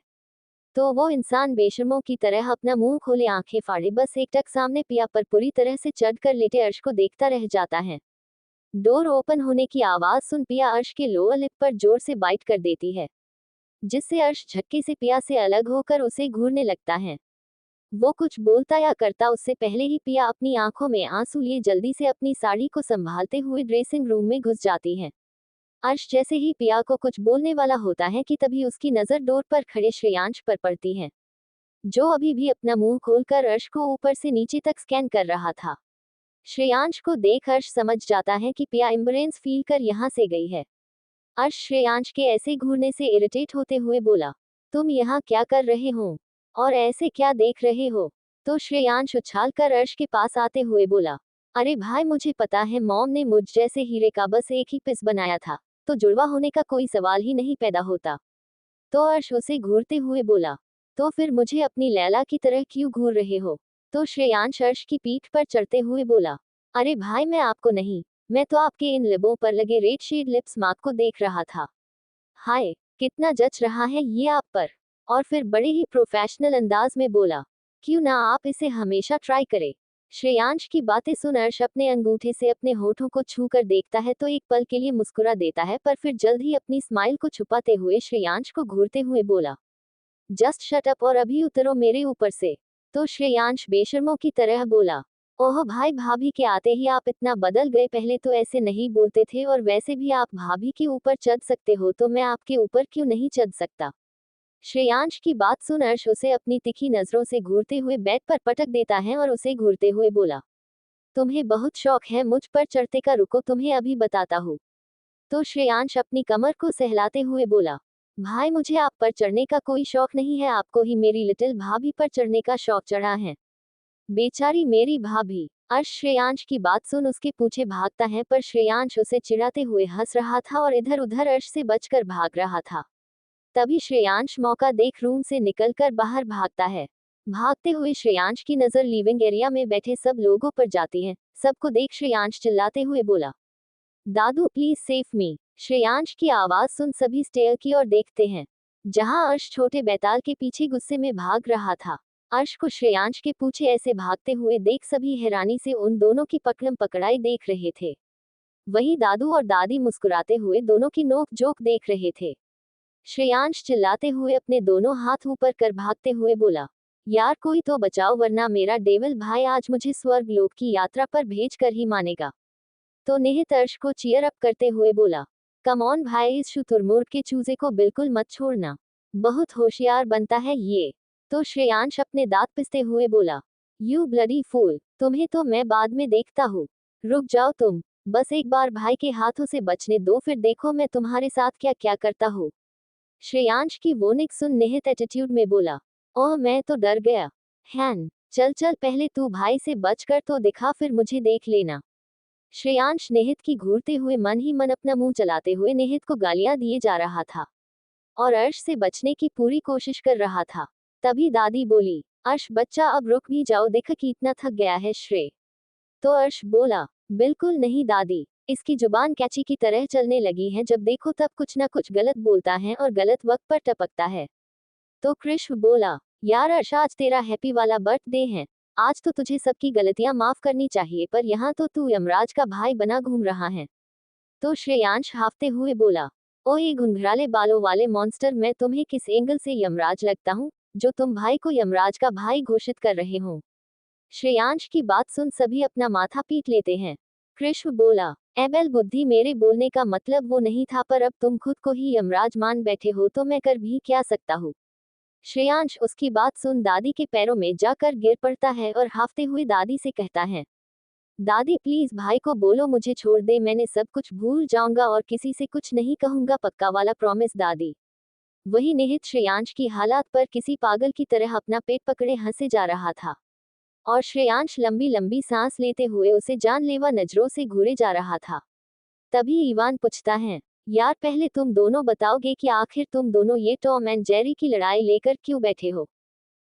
तो वो इंसान बेशर्मों की तरह अपना मुंह खोले आंखें फाड़े बस एकटक सामने पिया पर पूरी तरह से चढ़कर लेटे अर्श को देखता रह जाता है। डोर ओपन होने की आवाज सुन पिया अर्श के लोअर लिप पर जोर से बाइट कर देती है, जिससे अर्श झटके से पिया से अलग होकर उसे घूरने लगता है। वो कुछ बोलता या करता उससे पहले ही पिया अपनी आंखों में आंसू लिए जल्दी से अपनी साड़ी को संभालते हुए ड्रेसिंग रूम में घुस जाती है। अर्श जैसे ही पिया को कुछ बोलने वाला होता है कि तभी उसकी नजर डोर पर खड़े श्रेयांश पर पड़ती है, जो अभी भी अपना मुंह खोलकर अर्श को ऊपर से नीचे तक स्कैन कर रहा था। श्रेयांश को देख अर्श समझ जाता है कि पिया एम्बुलेंस फील कर यहाँ से गई है। अर्श श्रेयांश के ऐसे घूरने से इरिटेट होते हुए बोला, तुम यहाँ क्या कर रहे हो और ऐसे क्या देख रहे हो? तो श्रेयांश उछाल कर अर्श के पास आते हुए बोला, अरे भाई मुझे पता है मॉम ने मुझ जैसे हीरे का बस एक ही पीस बनाया था, तो जुड़वा होने का कोई सवाल ही नहीं पैदा होता। तो अर्श उसे घूरते हुए बोला, तो फिर मुझे अपनी लैला की तरह क्यों घूर रहे हो? तो श्रेयांश अर्श की पीठ पर चढ़ते हुए बोला, अरे भाई मैं आपको नहीं, मैं तो आपके इन लिबों पर लगे रेड शेड लिप्स मार्क को देख रहा था। हाय, कितना जच रहा है ये आप पर। और फिर बड़े ही प्रोफेशनल अंदाज में बोला, क्यों ना आप इसे हमेशा ट्राई करें। श्रेयांश की बातें सुन अर्श अपने अंगूठे से अपने होठों को छू कर देखता है तो एक पल के लिए मुस्कुरा देता है, पर फिर जल्द ही अपनी स्माइल को छुपाते हुए श्रेयांश को घूरते हुए बोला, जस्ट शट अप और अभी उतरो मेरे ऊपर से। तो श्रेयांश बेशर्मों की तरह बोला, ओह भाई भाभी के आते ही आप इतना बदल गए, पहले तो ऐसे नहीं बोलते थे और वैसे भी आप भाभी के ऊपर चढ़ सकते हो तो मैं आपके ऊपर क्यों नहीं चढ़ सकता। श्रेयांश की बात सुन अर्श उसे अपनी तिखी नजरों से घूरते हुए बेड पर पटक देता है और उसे घूरते हुए बोला, तुम्हें बहुत शौक है मुझ पर चढ़ते का, रुको तुम्हें अभी बताता हूँ। तो श्रेयांश अपनी कमर को सहलाते हुए बोला, भाई मुझे आप पर चढ़ने का कोई शौक नहीं है, आपको ही मेरी लिटिल भाभी पर चढ़ने का शौक चढ़ा है। बेचारी मेरी भाभी। अर्श श्रेयांश की बात सुन उसके पीछे भागता है, पर श्रेयांश उसे चिढ़ाते हुए हंस रहा था और इधर उधर अर्श से बचकर भाग रहा था। तभी श्रेयांश मौका देख रूम से निकलकर बाहर भागता है। भागते हुए श्रेयांश की नजर लिविंग एरिया में बैठे सब लोगों पर जाती है। सबको देख श्रेयांश चिल्लाते हुए बोला, दादू प्लीज सेव मी। श्रेयांश की आवाज सुन सभी स्टेयर की ओर देखते हैं, जहां अर्श छोटे बैताल के पीछे गुस्से में भाग रहा था। अर्श को श्रेयांश के पीछे ऐसे भागते हुए देख सभी हैरानी से उन दोनों की पकड़म पकड़ाई देख रहे थे। वहीं दादू और दादी मुस्कुराते हुए दोनों की नोक जोक देख रहे थे। श्रेयांश चिल्लाते हुए अपने दोनों हाथ ऊपर कर भागते हुए बोला, यार कोई तो बचाओ वरना मेरा डेविल भाई आज मुझे स्वर्ग लोक की यात्रा पर भेज कर ही मानेगा। तो निहित अर्श को चीयर अप करते हुए बोला, कम ऑन भाई, इस शुतुरमुर्ग के चूजे को बिल्कुल मत छोड़ना, बहुत होशियार बनता है ये। तो श्रेयांश अपने दांत पिसते हुए बोला, यू ब्लडी फूल, तुम्हें तो मैं बाद में देखता हूँ। रुक जाओ तुम, बस एक बार भाई के हाथों से बचने दो, फिर देखो मैं तुम्हारे साथ क्या क्या करता हूँ। श्रेयांश की वोनिक सुन निहित एटीट्यूड में बोला, ओह मैं तो डर गया। हैन, चल चल पहले तू भाई से बचकर तो दिखा, फिर मुझे देख लेना। श्रेयांश निहित की घूरते हुए मन ही मन अपना मुंह चलाते हुए निहित को गालियां दिए जा रहा था और अर्श से बचने की पूरी कोशिश कर रहा था। तभी दादी बोली, अर्श बच्चा अब रुक भी जाओ, देख कितना थक गया है श्रेय। तो अर्श बोला, बिल्कुल नहीं दादी, इसकी जुबान कैची की तरह चलने लगी है, जब देखो तब कुछ ना कुछ गलत बोलता है और गलत वक्त पर टपकता है। तो कृष्ण बोला, यार अर्श आज तेरा हैप्पी वाला बर्थडे है, आज तो तुझे सबकी गलतियां माफ करनी चाहिए, पर यहाँ तो तू यमराज का भाई बना घूम रहा है। तो श्रेयांश हाफते हुए बोला, ओ ये घुंघराले बालों वाले मॉन्स्टर, मैं तुम्हें किस एंगल से यमराज लगता हूँ जो तुम भाई को यमराज का भाई घोषित कर रहे हो। श्रेयांश की बात सुन सभी अपना माथा पीट लेते हैं। कृष्ण बोला, एबेल बुद्धि, मेरे बोलने का मतलब वो नहीं था, पर अब तुम खुद को ही यमराज मान बैठे हो तो मैं कर भी क्या सकता हूँ। श्रेयांश उसकी बात सुन दादी के पैरों में जाकर गिर पड़ता है और हाफते हुए दादी से कहता है, दादी प्लीज भाई को बोलो मुझे छोड़ दे, मैंने सब कुछ भूल जाऊंगा और किसी से कुछ नहीं कहूंगा, पक्का वाला प्रॉमिस दादी। वही निहित श्रेयांश की हालात पर किसी पागल की तरह अपना पेट पकड़े हंसे जा रहा था और श्रेयांश लंबी लंबी सांस लेते हुए उसे जानलेवा नजरों से घूरे जा रहा था। तभी इवान पूछता है, यार पहले तुम दोनों बताओगे कि आखिर तुम दोनों ये टॉम एंड जेरी की लड़ाई लेकर क्यों बैठे हो।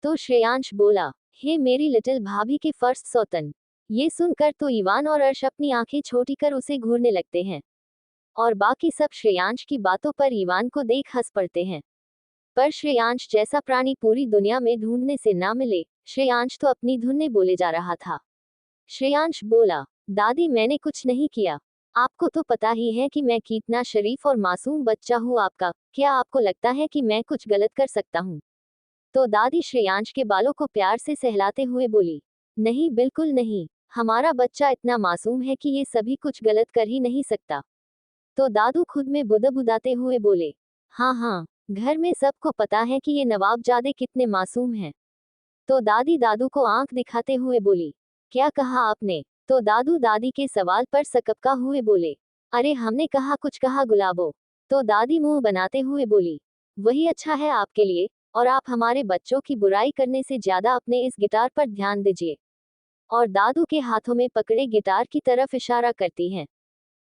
तो श्रेयांश बोला, हे मेरी लिटिल भाभी के फर्स्ट सौतन। ये सुनकर तो इवान और अर्श अपनी आंखें छोटी कर उसे घूरने लगते हैं और बाकी सब श्रेयांश की बातों पर इवान को देख हंस पड़ते हैं। पर श्रेयांश जैसा प्राणी पूरी दुनिया में ढूंढने से ना मिले, श्रेयांश तो अपनी धुन में बोले जा रहा था। श्रेयांश बोला, दादी मैंने कुछ नहीं किया, आपको तो पता ही है कि मैं कितना शरीफ और मासूम बच्चा हूँ आपका, क्या आपको लगता है कि मैं कुछ गलत कर सकता हूँ। तो दादी श्रेयांश के बालों को प्यार से सहलाते हुए बोली, नहीं बिल्कुल नहीं, हमारा बच्चा इतना मासूम है कि ये सभी कुछ गलत कर ही नहीं सकता। तो दादू खुद में बुदबुदाते हुए बोले, हाँ हाँ, घर में सबको पता है कि ये नवाबजादे कितने मासूम हैं। तो दादी दादू को आंख दिखाते हुए बोली, क्या कहा आपने। तो दादू दादी के सवाल पर सकपका हुए बोले, अरे हमने कहा कुछ कहा गुलाबो। तो दादी मुंह बनाते हुए बोली, वही अच्छा है आपके लिए, और आप हमारे बच्चों की बुराई करने से ज्यादा अपने इस गिटार पर ध्यान दीजिए। और दादू के हाथों में पकड़े गिटार की तरफ इशारा करती हैं।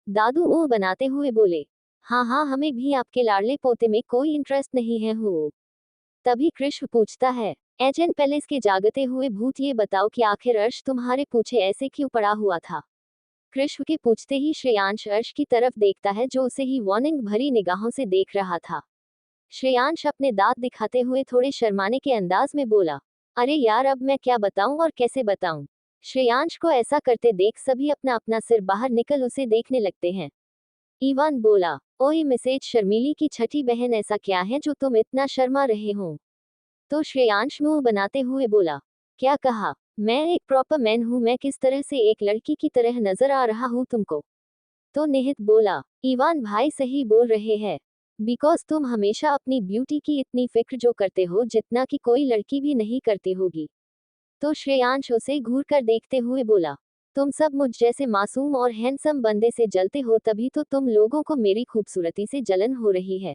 दादू मुंह बनाते हुए बोले, हाँ हाँ हमें भी आपके लाडले पोते में कोई इंटरेस्ट नहीं है हो। तभी कृष्ण पूछता है, एजेंट पैलेस के जागते हुए भूत, ये बताओ कि आखिर अर्श तुम्हारे पूछे ऐसे क्यों पड़ा हुआ था। कृष्ण के पूछते ही श्रेयांश अर्श की तरफ देखता है जो उसे ही वार्निंग भरी निगाहों से देख रहा था। श्रेयांश अपने दांत दिखाते हुए थोड़े शर्माने के अंदाज में बोला, अरे यार अब मैं क्या बताऊं और कैसे बताऊं। श्रेयांश को ऐसा करते देख सभी अपना अपना सिर बाहर निकल उसे देखने लगते हैं। इवान बोला, ओए मिसेज शर्मीली की छठी बहन, ऐसा क्या है जो तुम इतना शर्मा रहे हो। तो श्रेयांश मुंह बनाते हुए बोला, क्या कहा, मैं एक प्रॉपर मैन हूँ, मैं किस तरह से एक लड़की की तरह नजर आ रहा हूँ तुमको। तो निहित बोला, इवान भाई सही बोल रहे हैं, बिकॉज तुम हमेशा अपनी ब्यूटी की इतनी फिक्र जो करते हो जितना कि कोई लड़की भी नहीं करती होगी। तो श्रेयांश उसे घूर कर देखते हुए बोला, तुम सब मुझ जैसे मासूम और हैंडसम बंदे से जलते हो, तभी तो तुम लोगों को मेरी खूबसूरती से जलन हो रही है।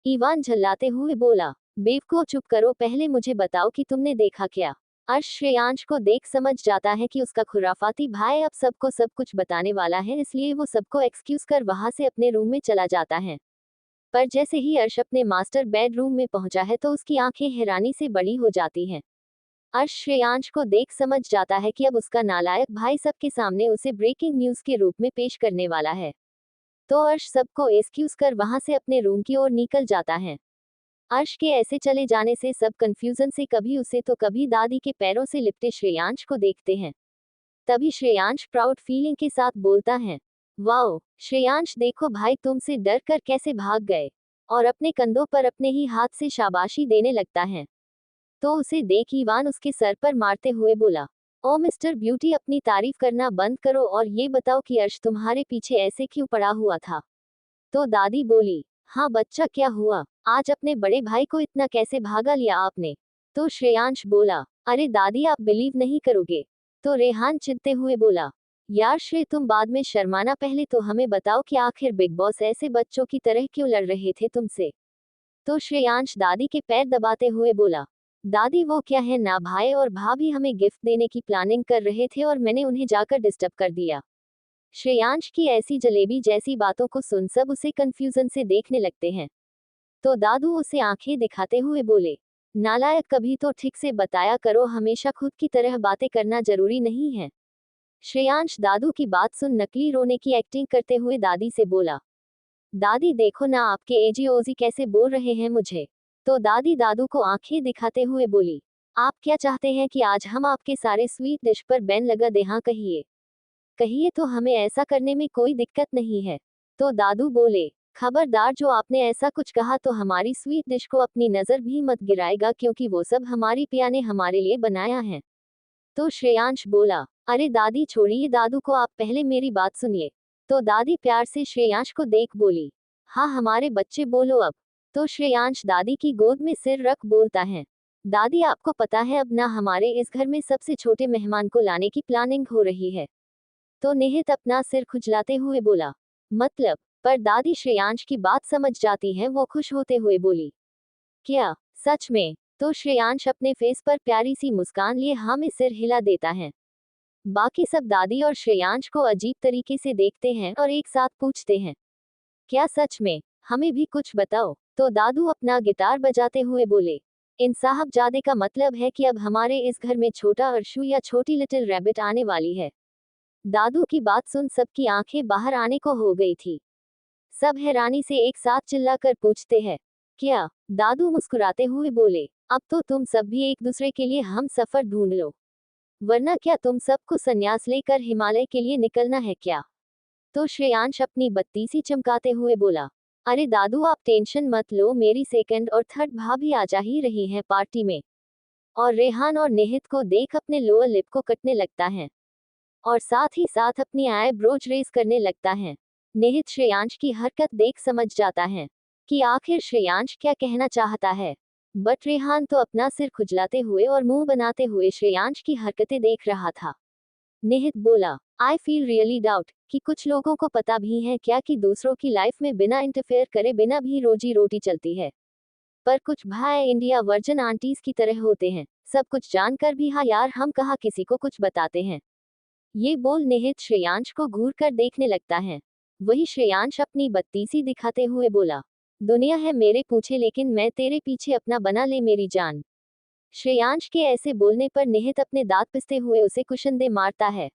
इवान झल्लाते हुए बोला, बेवकूफ चुप करो, पहले मुझे बताओ कि तुमने देखा क्या। अर्श श्रेयांश को देख समझ जाता है कि उसका खुराफाती भाई अब सबको सब कुछ बताने वाला है, इसलिए वो सबको एक्सक्यूज कर वहां से अपने रूम में चला जाता है। पर जैसे ही अर्श अपने मास्टर बेडरूम में पहुंचा है तो उसकी आंखें हैरानी से बड़ी हो जाती हैं। अर्श श्रेयांश को देख समझ जाता है कि अब उसका नालायक भाई सबके सामने उसे ब्रेकिंग न्यूज के रूप में पेश करने वाला है। तो अर्श सबको एक्सक्यूज कर वहां से अपने रूम की ओर निकल जाता है। अर्श के ऐसे चले जाने से सब कंफ्यूजन से कभी उसे तो कभी दादी के पैरों से लिपटे श्रेयांश को देखते हैं। तभी श्रेयांश प्राउड फीलिंग के साथ बोलता है, वाओ श्रेयांश, देखो भाई तुमसे डर कर कैसे भाग गए, और अपने कंधों पर अपने ही हाथ से शाबाशी देने लगता है। तो उसे देख ईवान उसके सर पर मारते हुए बोला, ओ मिस्टर ब्यूटी, अपनी तारीफ करना बंद करो और ये बताओ कि अर्श तुम्हारे पीछे ऐसे क्यों पड़ा हुआ था। तो दादी बोली, हाँ बच्चा, क्या हुआ, आज अपने बड़े भाई को इतना कैसे भागा लिया आपने। तो श्रेयांश बोला, अरे दादी आप बिलीव नहीं करोगे। तो रेहान चिढ़ते हुए बोला, यार श्रेय तुम बाद में शर्माना, पहले तो हमें बताओ कि आखिर बिग बॉस ऐसे बच्चों की तरह क्यों लड़ रहे थे तुमसे। तो श्रेयांश दादी के पैर दबाते हुए बोला, दादी वो क्या है ना, भाई और भाभी हमें गिफ्ट देने की प्लानिंग कर रहे थे और मैंने उन्हें जाकर डिस्टर्ब कर दिया। श्रेयांश की ऐसी जलेबी जैसी बातों को सुन सब उसे कंफ्यूजन से देखने लगते हैं। तो दादू उसे आंखें दिखाते हुए बोले, नालायक, कभी तो ठीक से बताया करो, हमेशा खुद की तरह बातें करना जरूरी नहीं है। श्रेयांश दादू की बात सुन नकली रोने की एक्टिंग करते हुए दादी से बोला, दादी देखो ना आपके एजी ओजी कैसे बोल रहे हैं मुझे। तो दादी दादू को आंखें दिखाते हुए बोली, आप क्या चाहते हैं कि आज हम आपके सारे स्वीट डिश पर बैन लगा दें? हाँ कहिए, कहिए तो हमें ऐसा करने में कोई दिक्कत नहीं है। तो दादू बोले, खबरदार, जो आपने ऐसा कुछ कहा तो हमारी स्वीट डिश को अपनी नजर भी मत गिराएगा, क्योंकि वो सब हमारी पिया ने हमारे लिए बनाया है। तो श्रेयांश बोला, अरे दादी छोड़िए दादू को, आप पहले मेरी बात सुनिए। तो दादी प्यार से श्रेयांश को देख बोली, हाँ हमारे बच्चे बोलो अब। तो श्रेयांश दादी की गोद में सिर रख बोलता है, दादी आपको पता है अब ना हमारे इस घर में सबसे छोटे मेहमान को लाने की प्लानिंग हो रही है। तो निहित अपना सिर खुजलाते हुए बोला, मतलब? पर दादी श्रेयांश की बात समझ जाती है, वो खुश होते हुए बोली, क्या सच में? तो श्रेयांश अपने फेस पर प्यारी सी मुस्कान लिए हाँ में सिर हिला देता है। बाकी सब दादी और श्रेयांश को अजीब तरीके से देखते हैं और एक साथ पूछते हैं, क्या सच में? हमें भी कुछ बताओ। तो दादू अपना गिटार बजाते हुए बोले, इन साहबजादे का मतलब है कि अब हमारे इस घर में छोटा अर्शु या छोटी लिटिल रैबिट आने वाली है। दादू की बात सुन सबकी आंखें बाहर आने को हो गई थी। सब हैरानी से एक साथ चिल्लाकर पूछते हैं, क्या? दादू मुस्कुराते हुए बोले, अब तो तुम सब भी एक दूसरे के लिए हम सफर ढूंढ लो, वरना क्या तुम सबको संन्यास लेकर हिमालय के लिए निकलना है क्या? तो श्रेयांश अपनी बत्तीसी चमकाते हुए बोला, अरे दादू आप टेंशन मत लो, मेरी सेकंड और थर्ड भाभी आ जा ही रही हैं पार्टी में। और रेहान और निहित को देख अपने लोअर लिप को कटने लगता है और साथ ही साथ अपनी आईब्रोज रेज करने लगता है। निहित श्रेयांश की हरकत देख समझ जाता है कि आखिर श्रेयांश क्या कहना चाहता है, बट रेहान तो अपना सिर खुजलाते हुए और मुंह बनाते हुए श्रेयांश की हरकतें देख रहा था। निहित बोला, आई फील रियली डाउट कि कुछ लोगों को पता भी है क्या कि दूसरों की लाइफ में बिना इंटरफेयर करे बिना भी रोजी रोटी चलती है। पर कुछ भाई इंडिया वर्जन आंटीज की तरह होते हैं, सब कुछ जानकर भी हाँ यार हम कहाँ किसी को कुछ बताते हैं। ये बोल निहित श्रेयांश को घूर कर देखने लगता है। वही श्रेयांश अपनी बत्तीसी दिखाते हुए बोला, दुनिया है मेरे पूछे लेकिन मैं तेरे पीछे अपना बना ले मेरी जान। श्रेयांश के ऐसे बोलने पर निहित अपने दांत पिसते हुए उसे कुशंदे मारता है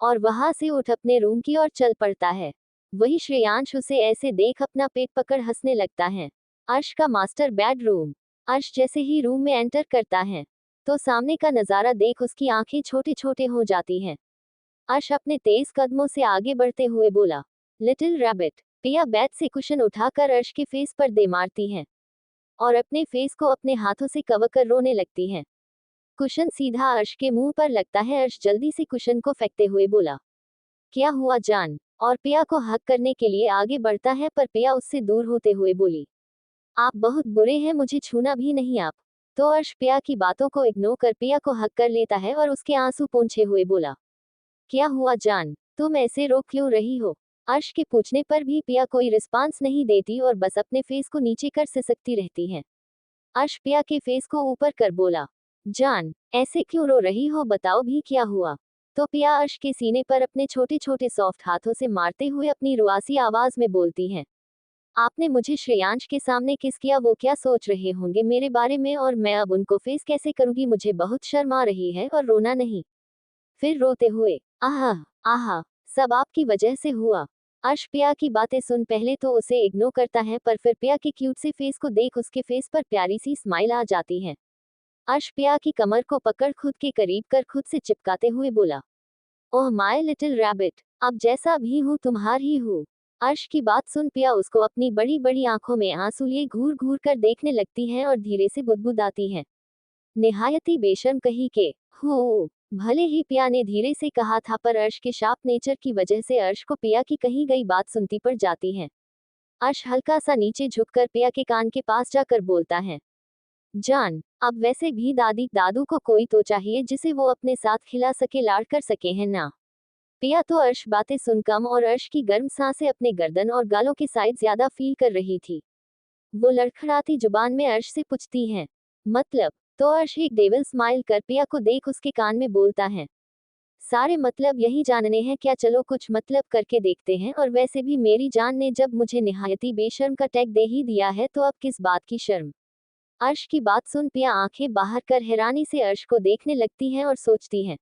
और वहां से उठ अपने रूम की ओर चल पड़ता है। वही श्रेयांश उसे ऐसे देख अपना पेट पकड़ हंसने लगता है। अर्श का मास्टर बेडरूम। अर्श जैसे ही रूम में एंटर करता है तो सामने का नजारा देख उसकी आंखें छोटे छोटे हो जाती हैं। अर्श अपने तेज कदमों से आगे बढ़ते हुए बोला, लिटिल रैबिट। पिया बेड से कुशन उठाकर अर्श के फेस पर दे मारती है और अपने फेस को अपने हाथों से कवर कर रोने लगती है। कुशन सीधा अर्श के मुंह पर लगता है। अर्श जल्दी से कुशन को फेंकते हुए बोला, क्या हुआ जान? और पिया को हक करने के लिए आगे बढ़ता है पर पिया उससे दूर होते हुए बोली, आप बहुत बुरे हैं, मुझे छूना भी नहीं आप। तो अर्श पिया की बातों को इग्नोर कर पिया को हक कर लेता है और उसके आंसू पोंछे हुए बोला, क्या हुआ जान, तुम ऐसे रो क्यों रही हो? अर्श के पूछने पर भी पिया कोई रिस्पांस नहीं देती और बस अपने फेस को नीचे कर सिसकती रहती है। अर्श पिया के फेस को ऊपर कर बोला, जान ऐसे क्यों रो रही हो, बताओ भी क्या हुआ? तो पिया अर्श के सीने पर अपने छोटे छोटे सॉफ्ट हाथों से मारते हुए अपनी रुआसी आवाज में बोलती है, आपने मुझे श्रेयांश के सामने किस किया, वो क्या सोच रहे होंगे मेरे बारे में और मैं अब उनको फेस कैसे करूंगी, मुझे बहुत शर्म आ रही है और रोना नहीं। फिर रोते हुए, आहा आहा, सब आपकी वजह से हुआ। अर्श पिया की बातें सुन पहले तो उसे इग्नोर करता है पर फिर पिया के क्यूट से फेस को देख उसके फेस पर प्यारी सी स्माइल आ जाती है। अर्श पिया की कमर को पकड़ खुद के करीब कर खुद से चिपकाते हुए बोला, ओह माय लिटिल रैबिट, अब जैसा भी हूँ तुम्हार ही हूँ। अर्श की बात सुन पिया उसको अपनी बड़ी बड़ी आंखों में आंसू लिए घूर घूर कर देखने लगती है और धीरे से बुदबुदाती है, निहायती बेशर्म कही के। हो, भले ही पिया ने धीरे से कहा था, पर अर्श के शार्प नेचर की वजह से अर्श को पिया की कही गई बात सुनती पड़ जाती है। अर्श हल्का सा नीचे झुककर पिया के कान के पास जाकर बोलता है, जान, अब वैसे भी दादी दादू को कोई तो चाहिए जिसे वो अपने साथ खिला सके, लाड़ कर सके, है ना। पिया तो अर्श बातें सुन कम और अर्श की गर्म सांसें अपने गर्दन और गालों के साइड ज्यादा फील कर रही थी। वो लड़खड़ाती जुबान में अर्श से पूछती है, मतलब। तो अर्श एक डेविल स्माइल कर पिया को देख उसके कान में बोलता है, सारे मतलब यही जानने हैं क्या, चलो कुछ मतलब करके देखते हैं, और वैसे भी मेरी जान ने जब मुझे निहायती बेशर्म का टैग दे ही दिया है तो अब किस बात की शर्म। अर्श की बात सुन पिया आंखें बाहर कर हैरानी से अर्श को देखने लगती है और सोचती है,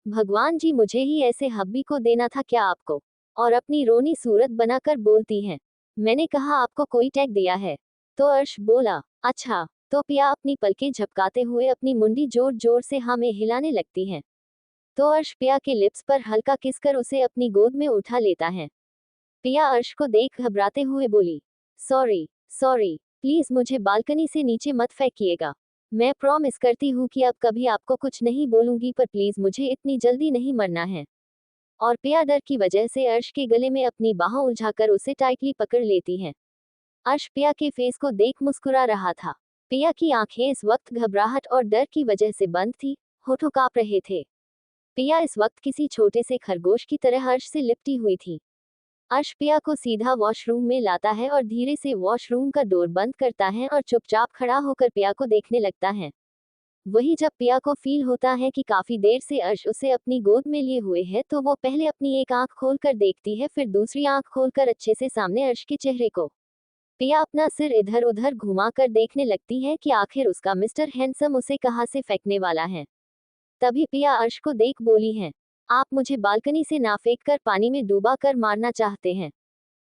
भगवान जी, मुझे ही ऐसे हब्बी को देना था क्या आपको। और अपनी रोनी सूरत बनाकर बोलती है, मैंने कहा आपको कोई टैग दिया है। तो अर्श बोला, अच्छा। तो पिया अपनी पलकें झपकाते हुए अपनी मुंडी जोर जोर से हाँ में हिलाने लगती है। तो अर्श पिया के लिप्स पर हल्का किस कर उसे अपनी गोद में उठा लेता है। पिया अर्श को देख घबराते हुए बोली, सॉरी सॉरी, प्लीज मुझे बालकनी से नीचे मत फेंकिएगा। मैं प्रॉमिस करती हूँ कि अब कभी आपको कुछ नहीं बोलूंगी, पर प्लीज मुझे इतनी जल्दी नहीं मरना है। और पिया डर की वजह से अर्श के गले में अपनी बाहों उलझाकर उसे टाइटली पकड़ लेती है। अर्श पिया के फेस को देख मुस्कुरा रहा था। पिया की आंखें इस वक्त घबराहट और डर की वजह से बंद थी, होठों कांप रहे थे। पिया इस वक्त किसी छोटे से खरगोश की तरह अर्श से लिपटी हुई थी। अर्श पिया को सीधा वॉशरूम में लाता है और धीरे से वॉशरूम का डोर बंद करता है और चुपचाप खड़ा होकर पिया को देखने लगता है। वही जब पिया को फील होता है कि काफी देर से अर्श उसे अपनी गोद में लिए हुए है, तो वो पहले अपनी एक आंख खोलकर देखती है, फिर दूसरी आंख खोलकर अच्छे से सामने अर्श के चेहरे को। पिया अपना सिर इधर उधर घुमाकर देखने लगती है कि आखिर उसका मिस्टर हैंडसम उसे कहाँ से फेंकने वाला है। तभी पिया अर्श को देख बोली है, आप मुझे बालकनी से ना फेंक कर पानी में डूबा कर मारना चाहते हैं।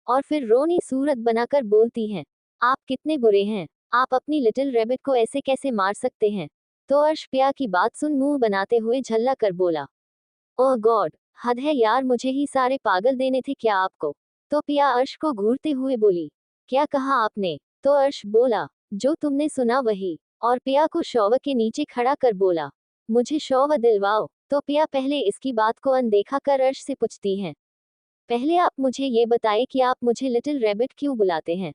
और फिर रोनी सूरत बनाकर बोलती है, आप कितने बुरे हैं, आप अपनी लिटिल रैबिट को ऐसे कैसे मार सकते हैं। तो अर्श पिया की बात सुन मुंह बनाते हुए झल्ला कर बोला, ओह गॉड, हद है यार, मुझे ही सारे पागल देने थे क्या आपको। तो पिया अर्श को घूरते हुए बोली, क्या कहा आपने। तो अर्श बोला, जो तुमने सुना वही। और पिया को शॉवर के नीचे खड़ा कर बोला, मुझे शॉवर दिलवाओ। तो पिया पहले इसकी बात को अनदेखा कर अर्श से पूछती है, पहले आप मुझे ये बताएं कि आप मुझे लिटिल रैबिट क्यों बुलाते हैं।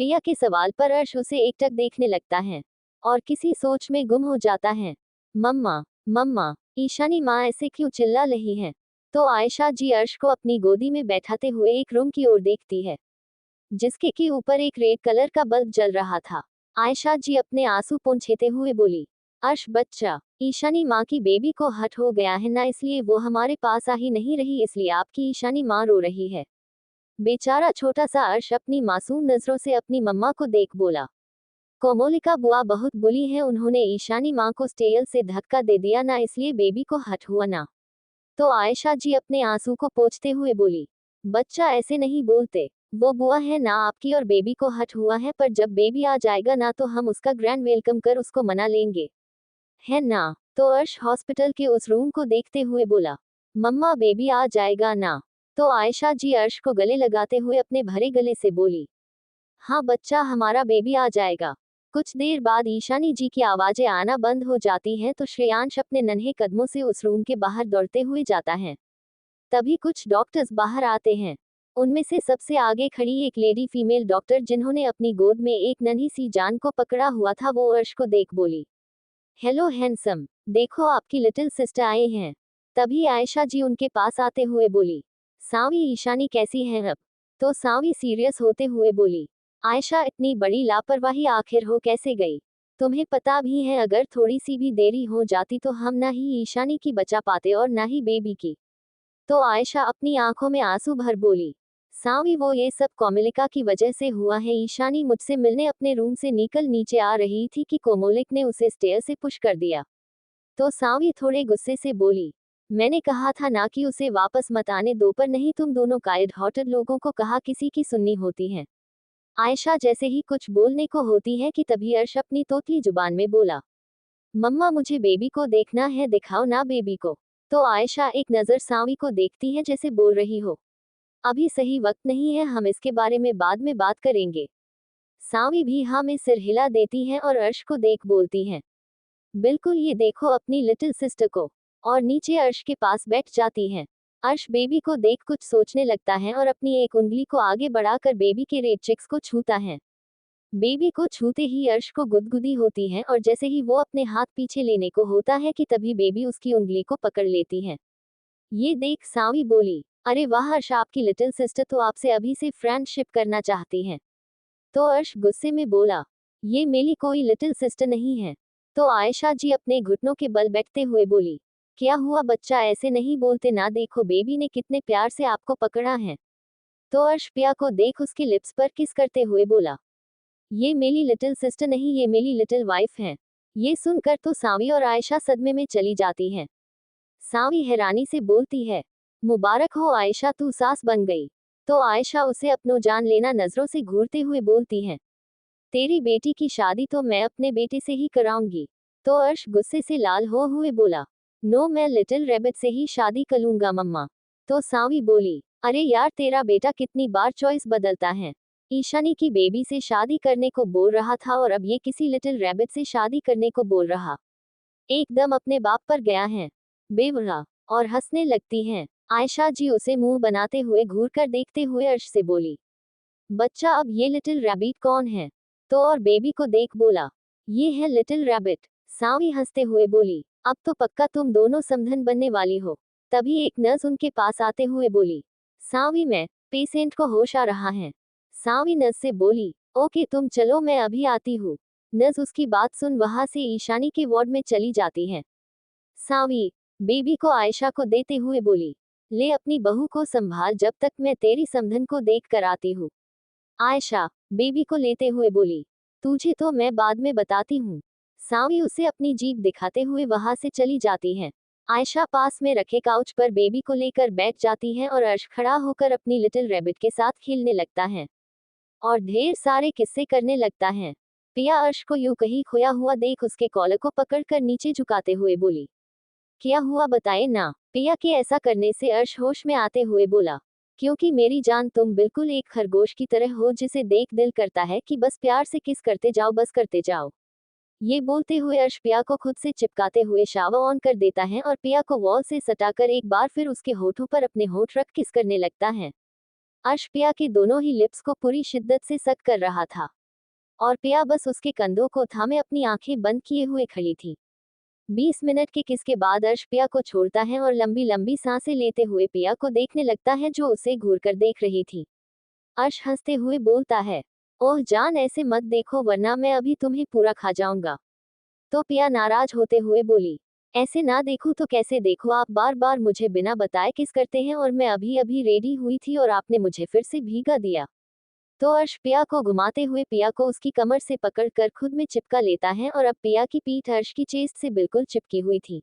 पिया के सवाल पर अर्श उसे एकटक देखने लगता है और किसी सोच में गुम हो जाता है। मम्मा, मम्मा, ईशानी माँ ऐसे क्यों चिल्ला रही है। तो आयशा जी अर्श को अपनी गोदी में बैठाते हुए एक रूम की ओर देखती है, जिसके के ऊपर एक रेड कलर का बल्ब जल रहा था। आयशा जी अपने आंसू पोंछते हुए बोली, अर्श बच्चा, ईशानी माँ की बेबी को हट हो गया है ना, इसलिए वो हमारे पास आ ही नहीं रही, इसलिए आपकी ईशानी माँ रो रही है। बेचारा छोटा सा अर्श अपनी मासूम नजरों से अपनी मम्मा को देख बोला, कोमोलिका बुआ बहुत बुली है, उन्होंने ईशानी माँ को स्टेयर से धक्का दे दिया ना, इसलिए बेबी को हट हुआ ना। तो आयशा जी अपने आंसू को पोंछते हुए बोली, बच्चा ऐसे नहीं बोलते, वो बुआ है ना आपकी और बेबी को हट हुआ है, पर जब बेबी आ जाएगा ना तो हम उसका ग्रैंड वेलकम कर उसको मना लेंगे, है ना। तो अर्श हॉस्पिटल के उस रूम को देखते हुए बोला, मम्मा बेबी आ जाएगा ना। तो आयशा जी अर्श को गले लगाते हुए अपने भरे गले से बोली, हाँ बच्चा, हमारा बेबी आ जाएगा। कुछ देर बाद ईशानी जी की आवाजें आना बंद हो जाती हैं, तो श्रेयांश अपने नन्हे कदमों से उस रूम के बाहर दौड़ते हुए जाता है। तभी कुछ डॉक्टर्स बाहर आते हैं। उनमें से सबसे आगे खड़ी एक लेडी फीमेल डॉक्टर, जिन्होंने अपनी गोद में एक नन्ही सी जान को पकड़ा हुआ था, वो अर्श को देख बोली, हेलो हैंडसम, देखो आपकी लिटिल सिस्टर आए हैं। तभी आयशा जी उनके पास आते हुए बोली, सावी ईशानी कैसी है अब। तो सावी सीरियस होते हुए बोली, आयशा इतनी बड़ी लापरवाही आखिर हो कैसे गई। तुम्हें पता भी है अगर थोड़ी सी भी देरी हो जाती तो हम ना ही ईशानी की बचा पाते और ना ही बेबी की। तो आयशा अपनी आंखों में आंसू भर बोली, सावी वो ये सब कोमोलिका की वजह से हुआ है। ईशानी मुझसे मिलने अपने रूम से निकल नीचे आ रही थी कि कोमोलिक ने उसे स्टेयर से पुश कर दिया। तो सावी थोड़े गुस्से से बोली, मैंने कहा था ना कि उसे वापस मत आने दो, पर नहीं तुम दोनों कायड हॉटेड लोगों को कहा किसी की सुननी होती है। आयशा जैसे ही कुछ बोलने को होती है कि तभी अर्श अपनी तोतली जुबान में बोला, मम्मा मुझे बेबी को देखना है, दिखाओ ना बेबी को। तो आयशा एक नजर सावी को देखती है जैसे बोल रही हो, अभी सही वक्त नहीं है, हम इसके बारे में बाद में बात करेंगे। सावी भी हाँ में सिर हिला देती है और अर्श को देख बोलती है, बिल्कुल, ये देखो अपनी लिटिल सिस्टर को। और नीचे अर्श के पास बैठ जाती है। अर्श बेबी को देख कुछ सोचने लगता है और अपनी एक उंगली को आगे बढ़ाकर बेबी के रेड चिक्स को छूता है। बेबी को छूते ही अर्श को गुदगुदी होती है और जैसे ही वो अपने हाथ पीछे लेने को होता है कि तभी बेबी उसकी उंगली को पकड़ लेती है। ये देख सावी बोली, अरे वाह अर्श, आपकी लिटिल सिस्टर तो आपसे अभी से फ्रेंडशिप करना चाहती है। तो अर्श गुस्से में बोला, ये मेरी कोई लिटिल सिस्टर नहीं है। तो आयशा जी अपने घुटनों के बल बैठते हुए बोली, क्या हुआ बच्चा, ऐसे नहीं बोलते ना, देखो बेबी ने कितने प्यार से आपको पकड़ा है। तो अर्श पिया को देख उसके लिप्स पर किस करते हुए बोला, ये मेरी लिटिल सिस्टर नहीं, ये मेरी लिटिल वाइफ है। ये सुनकर तो सावी और आयशा सदमे में चली जाती है। सावी हैरानी से बोलती है, मुबारक हो आयशा, तू सास बन गई। तो आयशा उसे अपनो जान लेना नजरों से घूरते हुए बोलती है, तेरी बेटी की शादी तो मैं अपने बेटे से ही कराऊंगी। तो अर्श गुस्से से लाल हो हुए बोला, नो, मैं लिटिल रैबिट से ही शादी करूंगा मम्मा। तो सावी बोली, अरे यार, तेरा बेटा कितनी बार चॉइस बदलता है। ईशानी की बेबी से शादी करने को बोल रहा था और अब ये किसी लिटिल रैबिट से शादी करने को बोल रहा। एकदम अपने बाप पर गया है। बेवड़ा। और हंसने लगती हैं। आयशा जी उसे मुंह बनाते हुए घूर कर देखते हुए अर्श से बोली, बच्चा अब ये लिटिल रैबिट कौन है। तो और बेबी को देख बोला, ये है लिटिल रैबिट। सावी हंसते हुए बोली, अब तो पक्का तुम दोनों समधन बनने वाली हो। तभी एक नर्स उनके पास आते हुए बोली, सावी मैं पेशेंट को होश आ रहा है। सावी नर्स से बोली, ओके तुम चलो, मैं अभी आती हूँ। नर्स उसकी बात सुन वहां से ईशानी के वार्ड में चली जाती है। सावी बेबी को आयशा को देते हुए बोली, ले अपनी बहू को संभाल, जब तक मैं तेरी समधन को देख कर आती हूँ। आयशा बेबी को लेते हुए बोली, तुझे तो मैं बाद में बताती हूँ। सावी उसे अपनी जीभ दिखाते हुए वहां से चली जाती है। आयशा पास में रखे काउच पर बेबी को लेकर बैठ जाती है और अर्श खड़ा होकर अपनी लिटिल रैबिट के साथ खेलने लगता है और ढेर सारे किस्से करने लगता है। पिया अर्श को यूं कहीं खोया हुआ देख उसके कॉलर को पकड़कर नीचे झुकाते हुए बोली, क्या हुआ बताए ना। पिया के ऐसा करने से अर्श होश में आते हुए बोला, क्योंकि मेरी जान तुम बिल्कुल एक खरगोश की तरह हो जिसे देख दिल करता है कि बस प्यार से किस करते जाओ, बस करते जाओ। ये बोलते हुए अर्श पिया को खुद से चिपकाते हुए शावर ऑन कर देता है और पिया को वॉल से सटाकर एक बार फिर उसके होठों पर अपने होठ रख किस करने लगता है। अर्श पिया के दोनों ही लिप्स को पूरी शिद्दत से सक कर रहा था और पिया बस उसके कंधों को थामे अपनी आंखें बंद किए हुए खड़ी थी। 20 मिनट के किस के बाद अर्श पिया को छोड़ता है और लंबी लंबी सांसें लेते हुए पिया को देखने लगता है जो उसे घूर कर देख रही थी। अर्श हंसते हुए बोलता है, ओह जान, ऐसे मत देखो वरना मैं अभी तुम्हें पूरा खा जाऊंगा। तो पिया नाराज होते हुए बोली, ऐसे ना देखूं तो कैसे देखो, आप बार बार मुझे बिना बताए किस करते हैं और मैं अभी अभी रेडी हुई थी और आपने मुझे फिर से भीगा दिया। तो अर्श पिया को घुमाते हुए पिया को उसकी कमर से पकड़कर खुद में चिपका लेता है और अब पिया की पीठ अर्श की चेस्ट से बिल्कुल चिपकी हुई थी।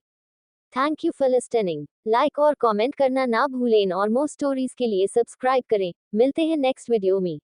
Thank you for listening. Like और कमेंट करना ना भूलें और मोर स्टोरीज के लिए सब्सक्राइब करें। मिलते हैं नेक्स्ट वीडियो में।